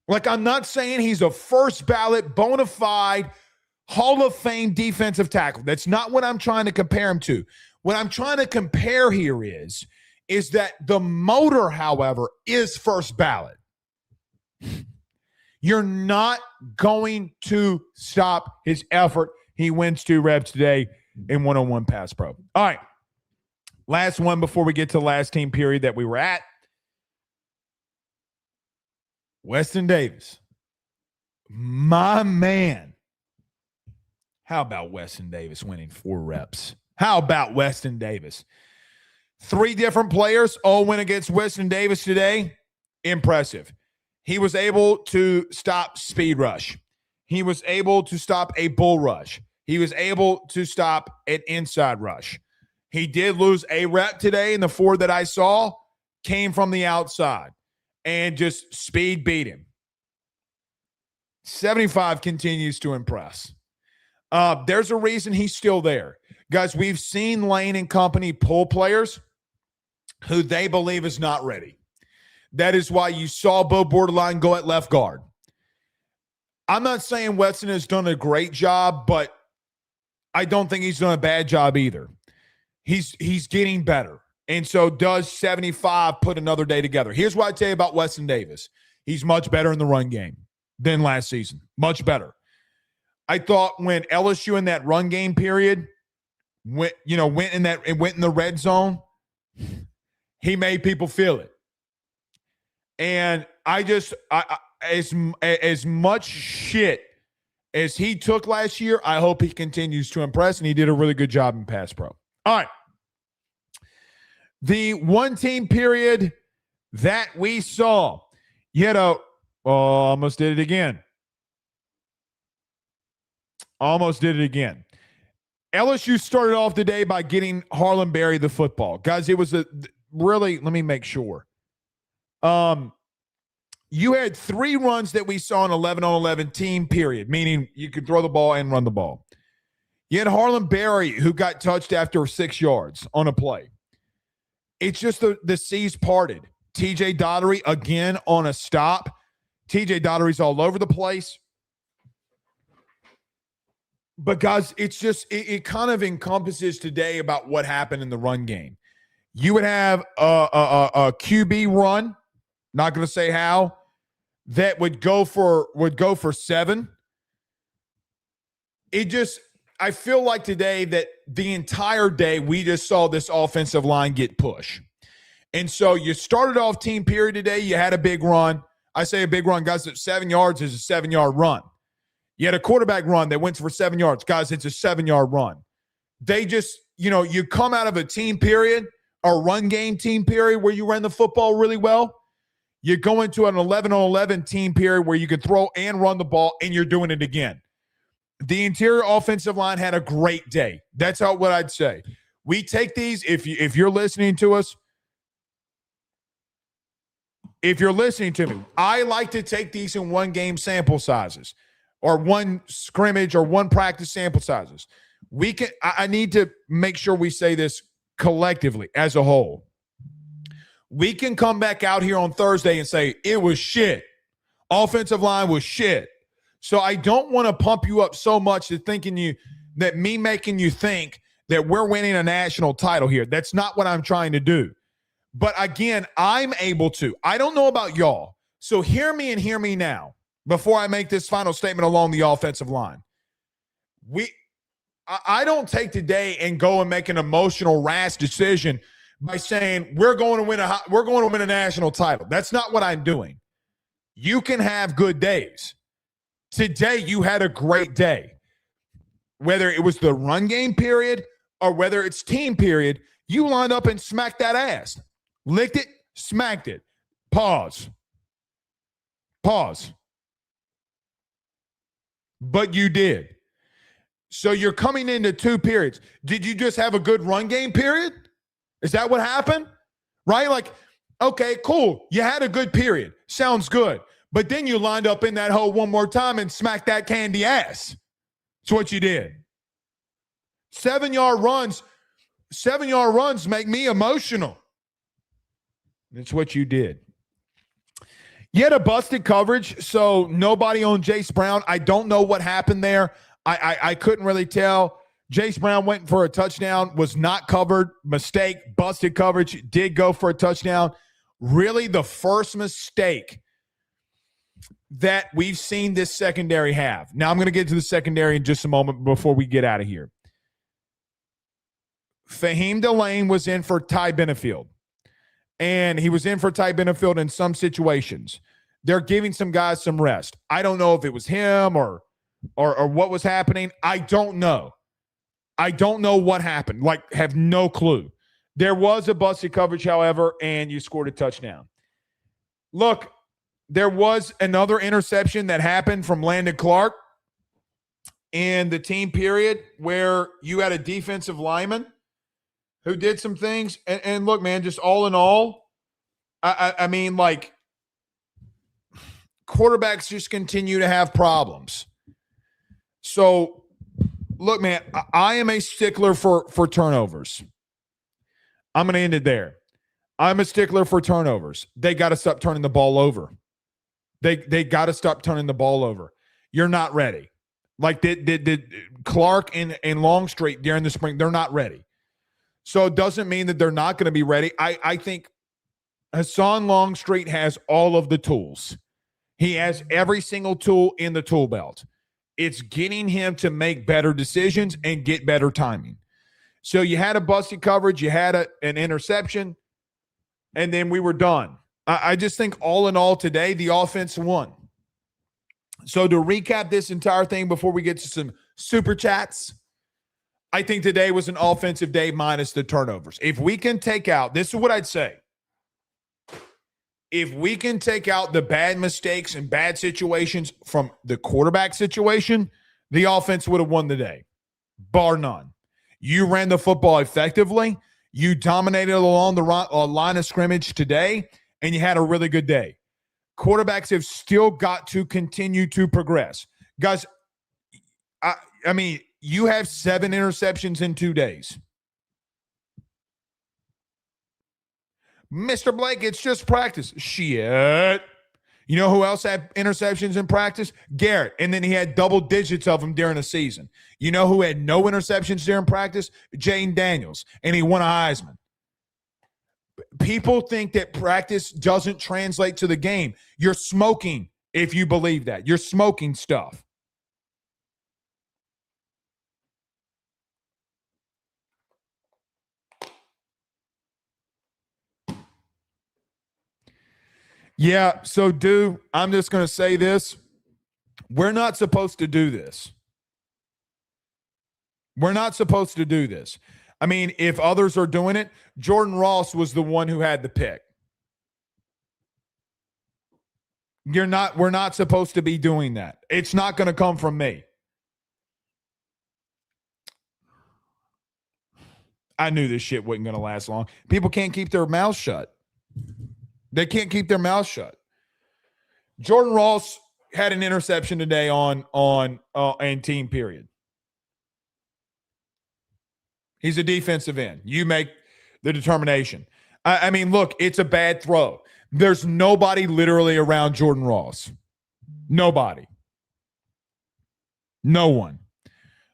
Like I'm not saying he's a first ballot, bona fide, Hall of Fame defensive tackle. That's not what I'm trying to compare him to. What I'm trying to compare here is that the motor, however, is first ballot. You're not going to stop his effort. He wins 2 reps today in one-on-one pass pro. All right. Last one before we get to the last team period that we were at. Weston Davis. My man. How about Weston Davis winning 4 reps? How about Weston Davis? 3 different players all went against Weston Davis today. Impressive. He was able to stop speed rush. He was able to stop a bull rush. He was able to stop an inside rush. He did lose a rep today, and the 4 that I saw came from the outside and just speed beat him. 75 continues to impress. There's a reason he's still there. Guys, we've seen Lane and company pull players who they believe is not ready. That is why you saw Bo Borderline go at left guard. I'm not saying Weston has done a great job, but I don't think he's done a bad job either. He's getting better. And so does 75 put another day together. Here's what I tell you about Weston Davis. He's much better in the run game than last season. Much better. I thought when LSU in that run game period went in the red zone, he made people feel it. And as much shit as he took last year, I hope he continues to impress, and he did a really good job in pass pro. All right. The one team period that we saw, almost did it again. LSU started off the day by getting Harlan Berry the football. Guys, it was let me make sure. You had 3 runs that we saw in 11-on-11 team period, meaning you could throw the ball and run the ball. You had Harlan Berry, who got touched after 6 yards on a play. It's just the C's parted. TJ Daugherty again on a stop. TJ Daugherty's all over the place. But guys, it's just it kind of encompasses today about what happened in the run game. You would have a QB run, not going to say how, that would go for 7. I feel like today that the entire day we just saw this offensive line get pushed. And so you started off team period today. You had a big run. I say a big run, guys, that 7 yards is a 7-yard run. You had a quarterback run that went for 7 yards. Guys, it's a 7-yard run. They just, you come out of a team period, a run game team period where you ran the football really well. You go into an 11-on-11 team period where you can throw and run the ball, and you're doing it again. The interior offensive line had a great day. That's what I'd say. We take these, if you're listening to us, if you're listening to me, I like to take these in 1-game sample sizes or 1 scrimmage or 1 practice sample sizes. I need to make sure we say this collectively as a whole. We can come back out here on Thursday and say, it was shit. Offensive line was shit. So I don't want to pump you up so much that me making you think that we're winning a national title here. That's not what I'm trying to do. But again, I'm able to. I don't know about y'all. So hear me and hear me now before I make this final statement along the offensive line. I don't take today and go and make an emotional, rash decision by saying we're going to win a national title. That's not what I'm doing. You can have good days. Today, you had a great day. Whether it was the run game period or whether it's team period, you lined up and smacked that ass. Licked it, smacked it. Pause. But you did. So you're coming into two periods. Did you just have a good run game period? Is that what happened? Right? Like, okay, cool. You had a good period. Sounds good. But then you lined up in that hole one more time and smacked that candy ass. That's what you did. 7-yard runs make me emotional. That's what you did. You had a busted coverage, so nobody on Jace Brown. I don't know what happened there. I couldn't really tell. Jace Brown went for a touchdown, was not covered. Mistake, busted coverage, did go for a touchdown. Really the first mistake that we've seen this secondary have. Now I'm going to get to the secondary in just a moment before we get out of here. Fahim Delane was in for Ty Benefield. And he was in for Ty Benefield in some situations. They're giving some guys some rest. I don't know if it was him or what was happening. I don't know. I don't know what happened. Like, have no clue. There was a busted coverage, however, and you scored a touchdown. Look, there was another interception that happened from Landon Clark in the team period where you had a defensive lineman who did some things. And look, man, just all in all, I mean, like, quarterbacks just continue to have problems. So, look, man, I am a stickler for turnovers. I'm going to end it there. I'm a stickler for turnovers. They got to stop turning the ball over. They got to stop turning the ball over. You're not ready. Like did Clark and Longstreet during the spring, they're not ready. So it doesn't mean that they're not going to be ready. I think Hassan Longstreet has all of the tools. He has every single tool in the tool belt. It's getting him to make better decisions and get better timing. So you had a busted coverage, you had an interception, and then we were done. I just think all in all today, the offense won. So to recap this entire thing before we get to some super chats, I think today was an offensive day minus the turnovers. If we can take out, this is what I'd say. If we can take out the bad mistakes and bad situations from the quarterback situation, the offense would have won the day, bar none. You ran the football effectively. You dominated along the line of scrimmage today, and you had a really good day. Quarterbacks have still got to continue to progress. Guys, I mean, you have 7 interceptions in 2 days. Mr. Blake, it's just practice. Shit. You know who else had interceptions in practice? Garrett. And then he had double digits of them during the season. You know who had no interceptions during practice? Jaden Daniels. And he won a Heisman. People think that practice doesn't translate to the game. You're smoking if you believe that. You're smoking stuff. Yeah, so I'm just going to say this. We're not supposed to do this. We're not supposed to do this. I mean, if others are doing it, Jordan Ross was the one who had the pick. We're not supposed to be doing that. It's not going to come from me. I knew this shit wasn't going to last long. People can't keep their mouths shut. They can't keep their mouths shut. Jordan Ross had an interception today on team period. He's a defensive end. You make the determination. I mean, look, it's a bad throw. There's nobody literally around Jordan Ross. Nobody. No one.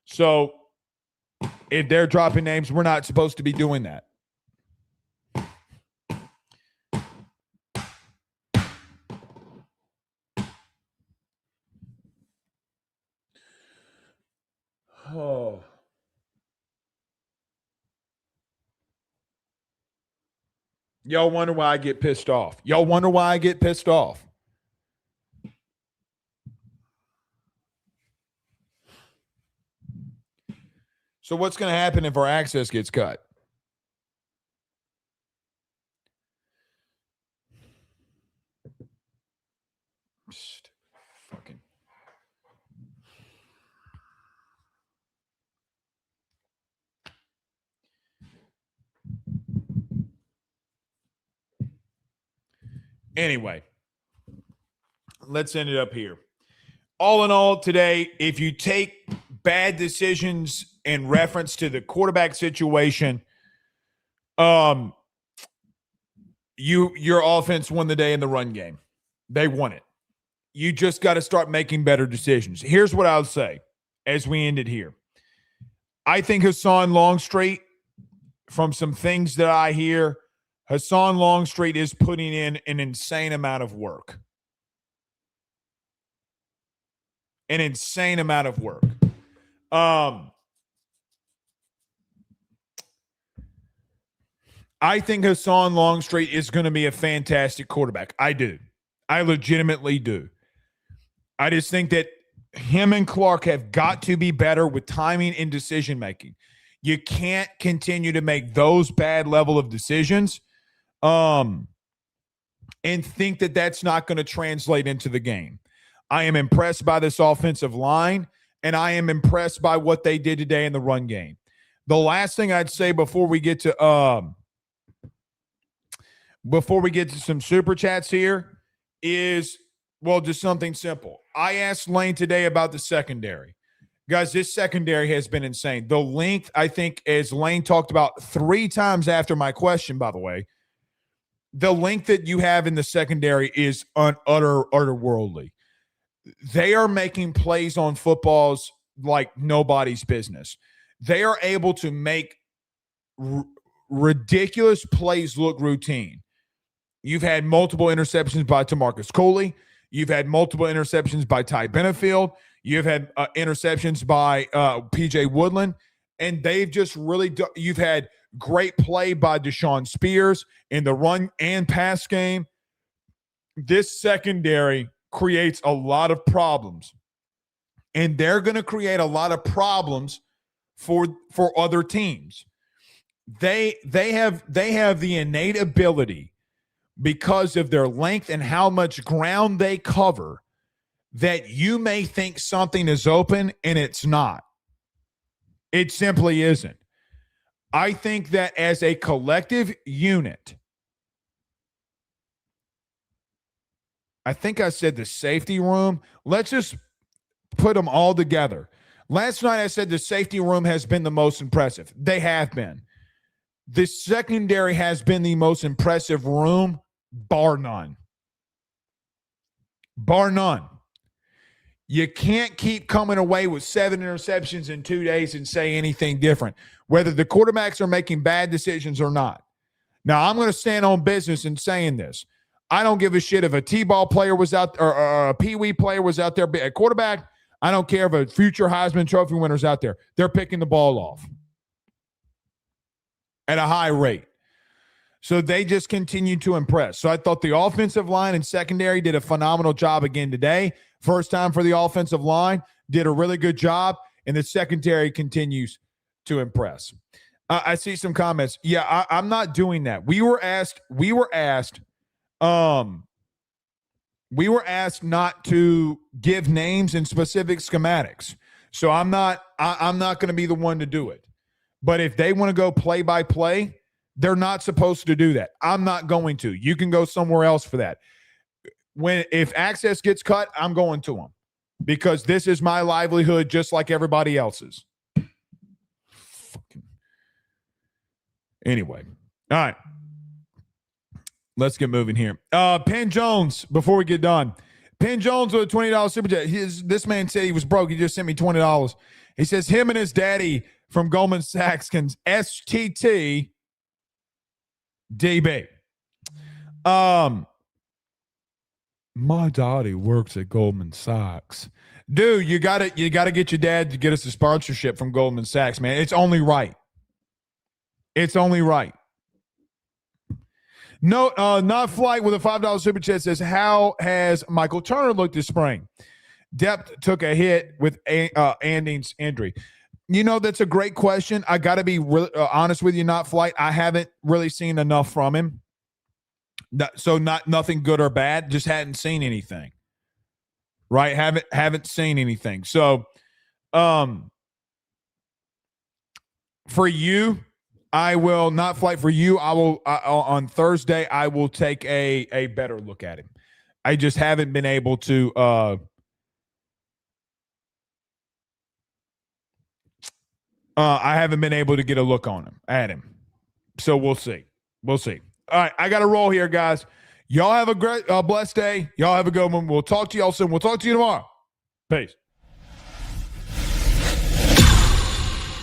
So if they're dropping names, we're not supposed to be doing that. Oh. Y'all wonder why I get pissed off. Y'all wonder why I get pissed off. So what's going to happen if our access gets cut? Fucking. Anyway, let's end it up here. All in all, today, if you take bad decisions in reference to the quarterback situation, your offense won the day in the run game. They won it. You just got to start making better decisions. Here's what I'll say as we end it here. I think Hassan Longstreet, from some things that I hear, Hassan Longstreet is putting in an insane amount of work. An insane amount of work. I think Hassan Longstreet is going to be a fantastic quarterback. I do. I legitimately do. I just think that him and Clark have got to be better with timing and decision making. You can't continue to make those bad level of decisions and think that that's not going to translate into the game. I am impressed by this offensive line, and I am impressed by what they did today in the run game. The last thing I'd say before we get to some super chats here is, well, just something simple. I asked Lane today about the secondary. Guys, this secondary has been insane. The length, I think, as Lane talked about 3 times after my question, by the way, the length that you have in the secondary is otherworldly. They are making plays on footballs like nobody's business. They are able to make ridiculous plays look routine. You've had multiple interceptions by TaMarcus Coley. You've had multiple interceptions by Ty Benefield. You've had interceptions by P.J. Woodland. And they've just really you've had great play by Deshaun Spears in the run and pass game. This secondary creates a lot of problems. And they're going to create a lot of problems for other teams. They have the innate ability, because of their length and how much ground they cover, that you may think something is open and it's not. It simply isn't. I think that as a collective unit, I think I said the safety room. Let's just put them all together. Last night I said the safety room has been the most impressive. They have been. The secondary has been the most impressive room, bar none. Bar none. You can't keep coming away with 7 interceptions in 2 days and say anything different, whether the quarterbacks are making bad decisions or not. Now, I'm going to stand on business in saying this. I don't give a shit if a T-ball player was out or a Pee-wee player was out there at quarterback. I don't care if a future Heisman Trophy winner's out there. They're picking the ball off at a high rate. So they just continue to impress. So I thought the offensive line and secondary did a phenomenal job again today. First time for the offensive line, did a really good job, and the secondary continues to impress. I see some comments. Yeah, I'm not doing that. We were asked not to give names and specific schematics. So I'm not going to be the one to do it. But if they want to go play by play, they're not supposed to do that. I'm not going to. You can go somewhere else for that. If access gets cut, I'm going to them, because this is my livelihood just like everybody else's. Anyway. All right. Let's get moving here. Penn Jones, before we get done. Penn Jones with a $20 super chat. This man said he was broke. He just sent me $20. He says him and his daddy from Goldman Sachs can STT DB. My daddy works at Goldman Sachs. Dude, you gotta get your dad to get us a sponsorship from Goldman Sachs, man. It's only right. It's only right. No, not Flight with a $5 super chat says, how has Michael Turner looked this spring? Depth took a hit with Anding's injury. That's a great question. I got to be really honest with you, not Flight. I haven't really seen enough from him. So nothing good or bad. Just hadn't seen anything. Right? Haven't seen anything. So, for you, I will not Flight. For you, I will on Thursday. I will take a better look at him. I just haven't been able to. I haven't been able to get a look on him at him. So we'll see. We'll see. All right, I got to roll here, guys. Y'all have a great, blessed day. Y'all have a good one. We'll talk to y'all soon. We'll talk to you tomorrow. Peace.